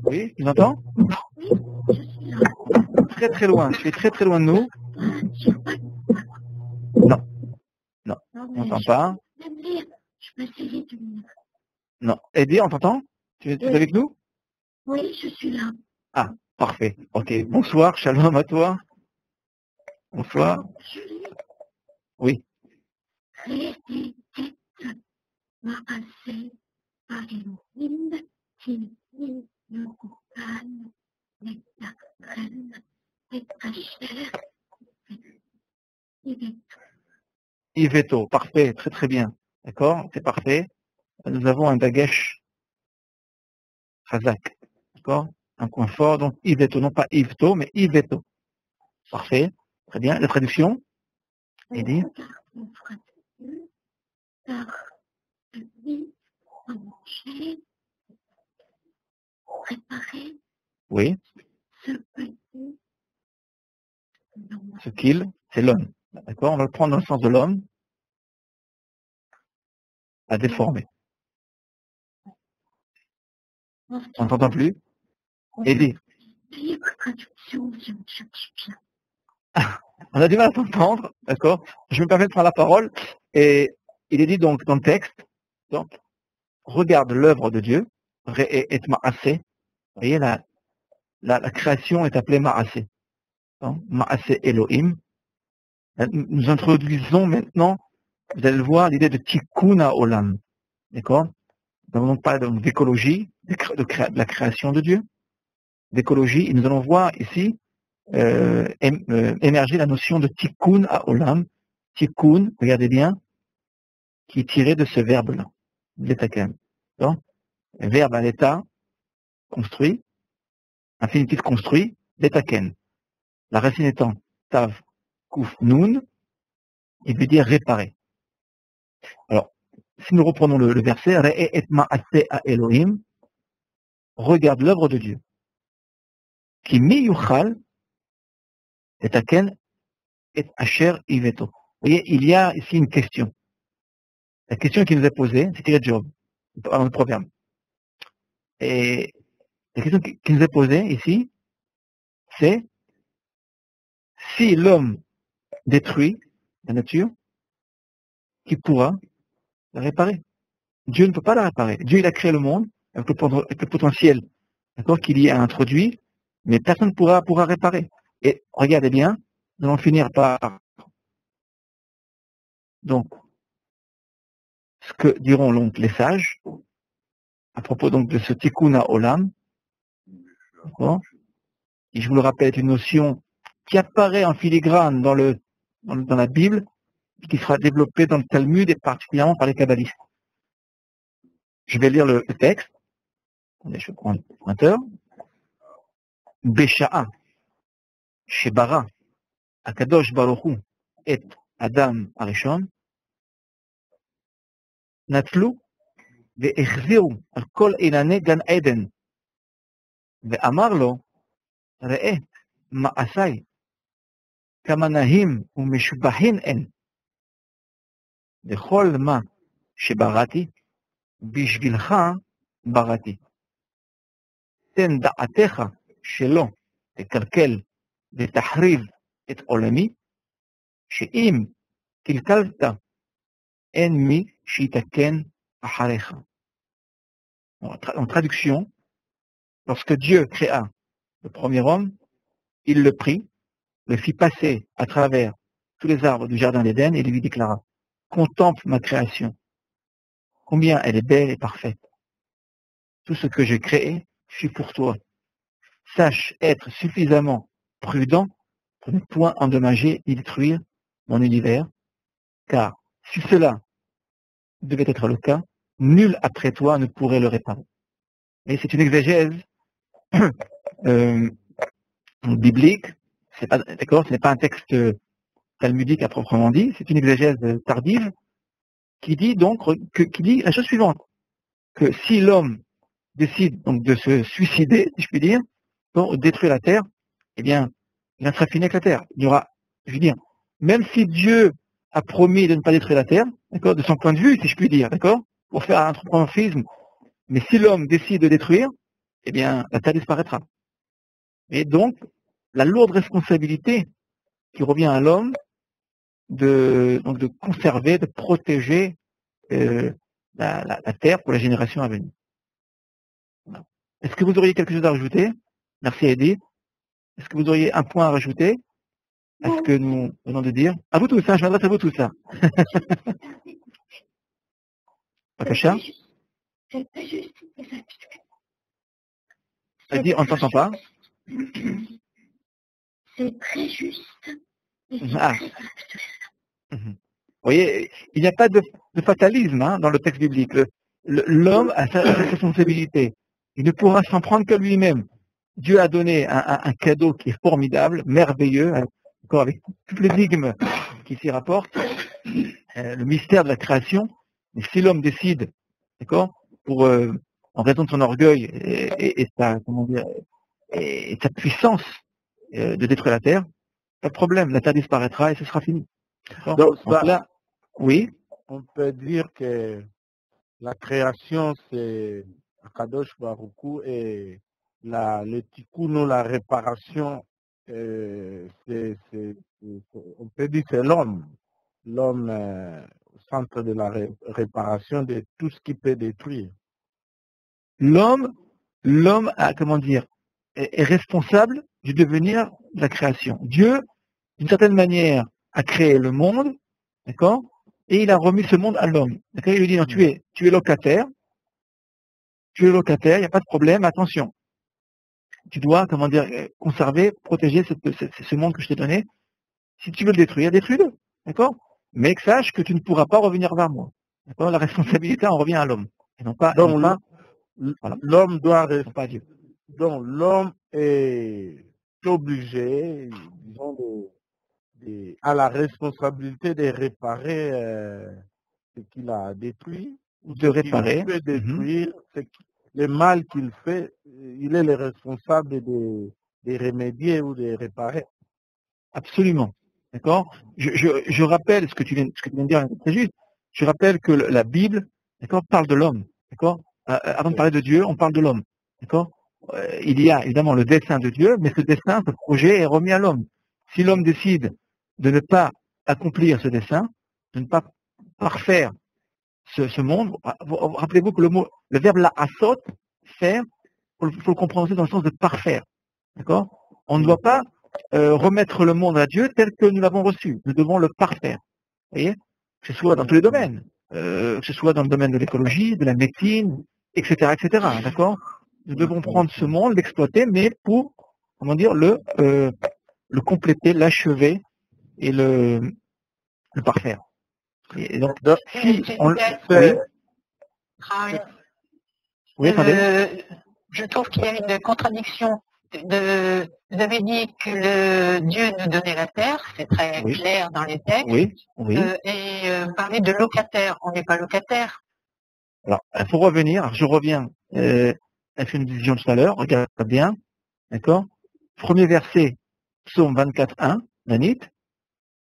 A: Oui, tu nous entends? Très très loin, tu es très très loin de nous. Non, on n'entend pas. Non, Eddie, on t'entend? Tu es avec nous?
M: Oui, je suis là.
A: Ah, parfait. Ok, bonsoir, shalom à toi. Bonsoir. Oui. Iveto, parfait, très très bien. D'accord, c'est parfait. Nous avons un dagesh Chazak. D'accord, un point fort. Donc Iveto, non pas Ivto, mais Iveto. Parfait, très bien. La traduction? Eddie? Oui. Ce qu'il, c'est l'homme. D'accord, on va le prendre dans le sens de l'homme à déformer. On t'entend plus? Eddie? On a du mal à t'entendre, d'accord? Je me permets de prendre la parole, et il est dit donc dans le texte, donc, regarde l'œuvre de Dieu, Re'e et Ma'aseh. Vous voyez, la création est appelée Ma'aseh. Ma'aseh Elohim. Nous introduisons maintenant, vous allez le voir, l'idée de Tikkun Olam. D'accord? Nous allons donc parler d'écologie, de la création de Dieu, d'écologie, et nous allons voir ici émerger la notion de Tikkun Olam. Tikkun, regardez bien, qui est tiré de ce verbe-là, l'etaken. Verbe à l'état, construit, infinitif construit, l'etaken. La racine étant tav, kuf, nun, il veut dire réparer. Alors, si nous reprenons le verset, Re'e et ma'aseh a Elohim, regarde l'œuvre de Dieu. Qui mi yuchal, etaken, et asher iveto. Vous voyez, il y a ici une question. La question qui nous est posée, c'est tiré de Job, dans le proverbe. Et la question qui nous est posée ici, c'est si l'homme détruit la nature, qui pourra la réparer? Dieu ne peut pas la réparer. Dieu, il a créé le monde avec le potentiel, d'accord, qu'il y a introduit, mais personne ne pourra réparer. Et regardez bien, nous allons finir par donc ce que diront donc les sages à propos donc de ce Tikkun Olam. D'accord, et je vous le rappelle, est une notion qui apparaît en filigrane dans la Bible, qui sera développée dans le Talmud et particulièrement par les kabbalistes. Je vais lire le texte. Attendez, je vais prendre le pointeur. Besha'a, Shebara, Akadosh Baruch Hu, et Adam Arishon, Natlu, ve'echziru al kol inane Gan Eden, ve'amar lo, Re'e, ma'asai, kama nahim u'meshbahin en. Vechol ma shebarati, bishvilcha barati. Ten da'atecha shelo tekalkel ותחריב את עולמי, שאם קלקלת, אין מי שיתקן אחריך. En traduction, lorsque Dieu créa le premier homme, il le prit, le fit passer à travers tous les arbres du jardin d'Éden et lui déclara: contemple ma création, combien elle est belle et parfaite. Tout ce que j'ai créé fut pour toi. Sache être suffisamment prudent pour ne point endommager ni détruire mon univers, car si cela devait être le cas, nul après toi ne pourrait le réparer. Et c'est une exégèse biblique, d'accord, ce n'est pas un texte talmudique à proprement dit, c'est une exégèse tardive qui dit donc qui dit la chose suivante, que si l'homme décide donc de se suicider, si je puis dire, pour détruire la terre, eh bien, il en sera fini avec la terre. Il y aura, je veux dire, même si Dieu a promis de ne pas détruire la terre, d'accord, de son point de vue, si je puis dire, d'accord, pour faire un anthropomorphisme, mais si l'homme décide de détruire, eh bien, la terre disparaîtra. Et donc, la lourde responsabilité qui revient à l'homme de conserver, de protéger la terre pour la génération à venir. Voilà. Est-ce que vous auriez quelque chose à rajouter? Merci Edith. Est-ce que vous auriez un point à rajouter à ce que nous venons de dire? À vous tous, hein, je m'adresse à vous tous. Hein. Pacacha? Vas-y, on ne t'entend pas.
M: C'est très juste.
A: Ah. Vous voyez, il n'y a pas de fatalisme hein, dans le texte biblique. L'homme a sa responsabilité. Il ne pourra s'en prendre que lui-même. Dieu a donné un cadeau qui est formidable, merveilleux, encore avec toutes les énigmes qui s'y rapportent, le mystère de la création. Mais si l'homme décide, d'accord, en raison de son orgueil et sa puissance de détruire la terre, pas de problème, la terre disparaîtra et ce sera fini.
L: Donc
A: là, oui.
L: On peut dire que la création, c'est Akadosh Baruch Hu et le tikkun ou la réparation, on peut dire c'est l'homme. L'homme au centre de la réparation de tout ce qui peut détruire.
A: L'homme a, comment dire, est responsable du devenir de la création. Dieu, d'une certaine manière, a créé le monde, d'accord, et il a remis ce monde à l'homme. D'accord, il lui dit, non, tu es locataire, il n'y a pas de problème, attention. Tu dois, comment dire, conserver, protéger ce monde que je t'ai donné. Si tu veux le détruire, détruis-le, d'accord, mais sache que tu ne pourras pas revenir vers moi. D'accord, la responsabilité en revient à l'homme. Et non pas,
L: donc, l'homme doit
A: rester, pas Dieu.
L: Donc l'homme est obligé, disons, à la responsabilité de réparer ce qu'il a détruit.
A: De réparer.
L: Il peut détruire le mal qu'il fait, il est le responsable de remédier ou de réparer.
A: Absolument. D'accord. Je rappelle ce que tu viens de dire, c'est très juste. Je rappelle que la Bible, d'accord, parle de l'homme. D'accord. Avant de parler de Dieu, on parle de l'homme. D'accord. Il y a évidemment le dessein de Dieu, mais ce dessein, ce projet est remis à l'homme. Si l'homme décide de ne pas accomplir ce dessein, de ne pas parfaire ce monde, rappelez-vous que le verbe la asot, faire, faut le comprendre aussi dans le sens de parfaire. D'accord. On ne doit pas remettre le monde à Dieu tel que nous l'avons reçu. Nous devons le parfaire. Vous voyez, que ce soit dans tous les domaines, que ce soit dans le domaine de l'écologie, de la médecine, etc., etc. D'accord. Nous devons prendre ce monde, l'exploiter, mais pour, comment dire, le compléter, l'achever et le parfaire. Et donc, si on le fait...
K: Oui, je trouve qu'il y a une contradiction. Vous avez dit que Dieu nous donnait la terre, c'est très clair dans les textes.
A: Oui.
K: Et parler de locataire, on n'est pas locataire.
A: Alors, il faut revenir, je reviens. Elle fait une vision tout à l'heure, regarde bien, d'accord. Premier verset, psaume 24.1, Nanit,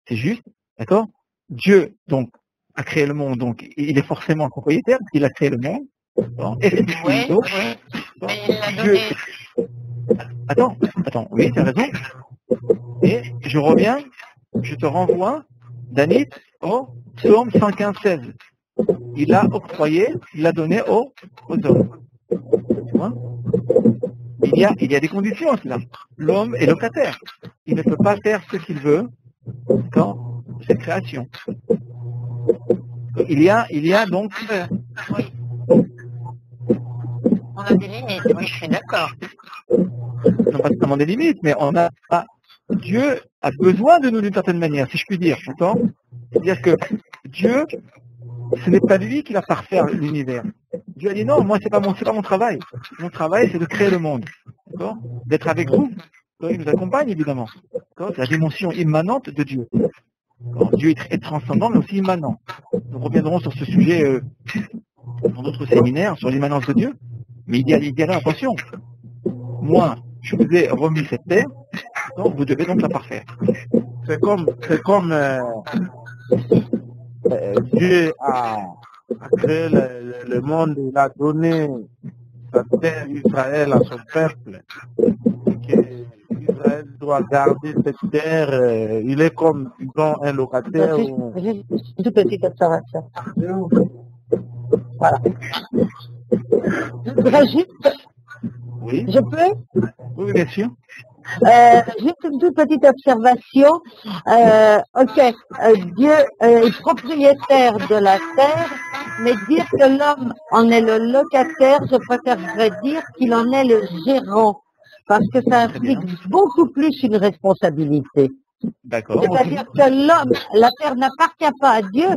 A: c'est juste, d'accord. Dieu, donc, a créé le monde, donc il est forcément propriétaire, parce qu'il a créé le monde. Bon. Et c'est
K: Oui,
A: d'autre.
K: oui.
A: Bon.
K: Mais il l'a
A: Dieu...
K: donné.
A: Attends, oui, tu as raison. Et je reviens, je te renvoie, Danit, au psaume 115-16. Il a octroyé, il l'a donné aux hommes. Tu vois, il y a des conditions à cela. L'homme est locataire. Il ne peut pas faire ce qu'il veut dans cette création. Il y a donc...
K: Oui. On a des limites, oui, je suis d'accord.
A: Non, pas seulement des limites, mais Dieu a besoin de nous d'une certaine manière, si je puis dire. C'est-à-dire que Dieu, ce n'est pas lui qui va parfaire l'univers. Dieu a dit non, moi c'est pas mon travail. Mon travail c'est de créer le monde, d'accord, d'être avec vous. Il nous accompagne évidemment. C'est la dimension immanente de Dieu. Dieu est transcendant mais aussi immanent. Nous reviendrons sur ce sujet dans d'autres séminaires sur l'immanence de Dieu. Mais il y a là, attention. Moi, je vous ai remis cette terre, donc vous devez donc la parfaire.
L: C'est comme Dieu a créé le monde, il a donné sa terre Israël à son peuple. Israël doit garder cette terre, il est comme, disons, un locataire.
C: Juste une toute petite observation. Voilà. Je voudrais juste...
A: Oui.
C: Je peux?
A: Oui, bien sûr.
C: Juste une toute petite observation. Dieu est propriétaire de la terre, mais dire que l'homme en est le locataire, je préférerais dire qu'il en est le gérant, parce que ça implique beaucoup plus une responsabilité.
A: D'accord.
C: C'est-à-dire que l'homme, la terre n'appartient pas à Dieu,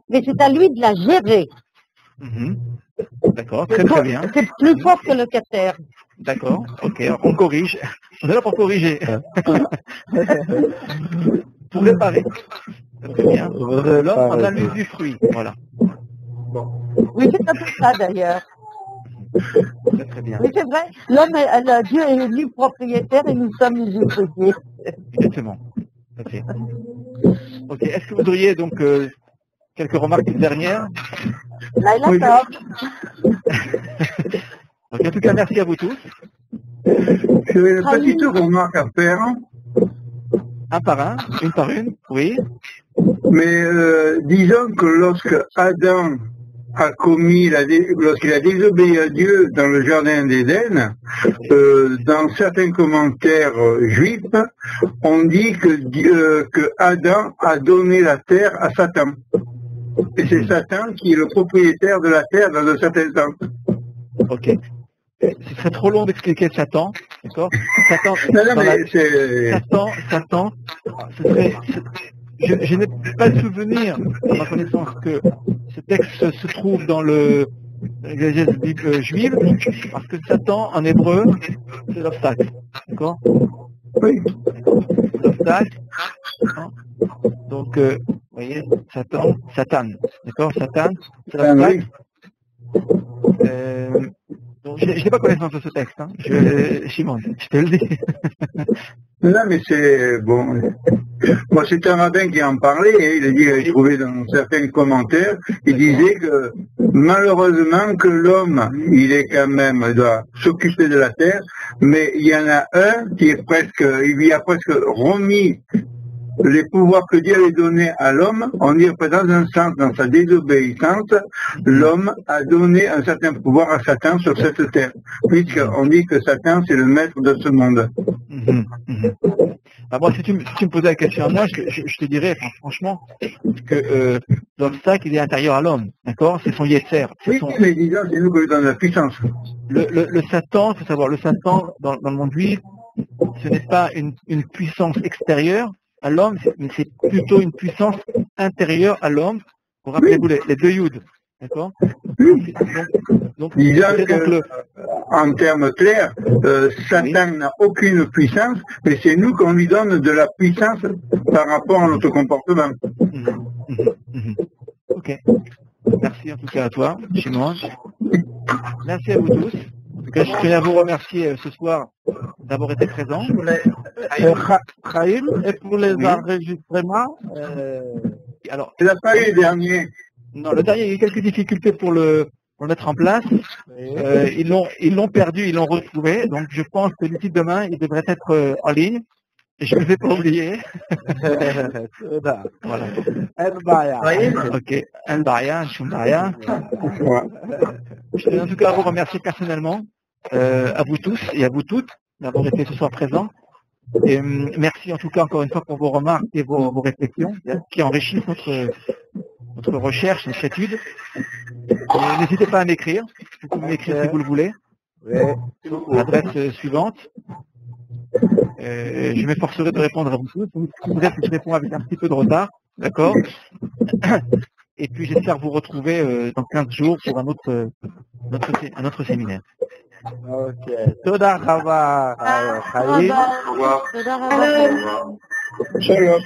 C: mais c'est à lui de la gérer.
A: D'accord, très bien.
C: C'est plus fort que le locataire.
A: D'accord, ok, on corrige. On est là pour corriger. Pour réparer. Très bien. L'homme en a l'usufruit, voilà. Bon.
C: Oui, c'est un peu ça d'ailleurs.
A: Très bien.
C: Oui, c'est vrai. Dieu est lui propriétaire et nous sommes usufruitiers.
A: Exactement. Ok. Ok. Est-ce que vous auriez donc quelques remarques dernières?
C: Là, il a
A: Donc, en tout cas, merci à vous tous.
N: J'avais une petite remarque à faire.
A: Un par un, une par une, oui.
N: Mais disons que lorsque Adam a commis, lorsqu'il a désobéi à Dieu dans le jardin d'Éden, dans certains commentaires juifs, on dit que Adam a donné la terre à Satan. Et c'est Satan qui est le propriétaire de la terre dans un certain sens.
A: Ok. Ce serait trop long d'expliquer Satan, d'accord? Satan, Satan, je n'ai pas le souvenir, à ma connaissance, que ce texte se trouve dans l'exégèse juive, parce que Satan, en hébreu, c'est l'obstacle, d'accord?
N: Oui.
A: L'obstacle, hein? Donc, vous voyez, Satan, d'accord? Satan, c'est l'obstacle. Donc, je n'ai pas connaissance de ce texte, hein. Shimon, je te le dis.
N: Non, mais c'est bon. Moi, c'est un rabbin qui en parlait, et il a dit, il trouvait dans certains commentaires, il disait que malheureusement que l'homme, il doit s'occuper de la terre, mais il y en a un qui est il lui a presque remis les pouvoirs que Dieu avait donnés à l'homme. On dit que dans un sens, dans sa désobéissance, l'homme a donné un certain pouvoir à Satan sur cette terre, puisqu'on dit que Satan, c'est le maître de ce monde.
A: Moi, si tu me posais la question à moi, je te dirais, franchement, que l'obstacle, il est intérieur à l'homme, d'accord? C'est son yetzer.
N: Oui, mais disons, c'est nous qui lui donne la puissance.
A: Le Satan, il faut savoir, le Satan, dans le monde juif, ce n'est pas une puissance extérieure à l'homme, mais c'est plutôt une puissance intérieure à l'homme. Vous rappelez-vous les deux Yud, d'accord? Donc,
N: en termes clairs, Satan n'a aucune puissance, mais c'est nous qu'on lui donne de la puissance par rapport à notre comportement.
A: Ok. Merci en tout cas à toi, Chinois. Merci à vous tous. En tout cas, je tiens à vous remercier ce soir d'avoir été présents.
L: Chaim, et pour les enregistrements,
N: il n'a pas eu les derniers.
A: Non, le dernier, il y a eu quelques difficultés pour le mettre en place. Ils l'ont perdu, ils l'ont retrouvé. Donc, je pense que d'ici demain, il devrait être en ligne. Et je ne vous ai pas oublié. Voilà. Ok. Ndaya, Shumbaya. Je tenais en tout cas à vous remercier personnellement, à vous tous et à vous toutes d'avoir été ce soir présents. Et merci en tout cas encore une fois pour vos remarques et vos réflexions qui enrichissent notre recherche, notre étude. N'hésitez pas à m'écrire. Vous pouvez m'écrire si vous le voulez. L'adresse suivante. Je m'efforcerai de répondre à vous tous. Peut-être que je réponds avec un petit peu de retard. D'accord. Et puis j'espère vous retrouver dans 15 jours pour un autre séminaire.
L: Ok. Toda Rava.
E: Au revoir.
J: Toda Rava.
N: Shalom.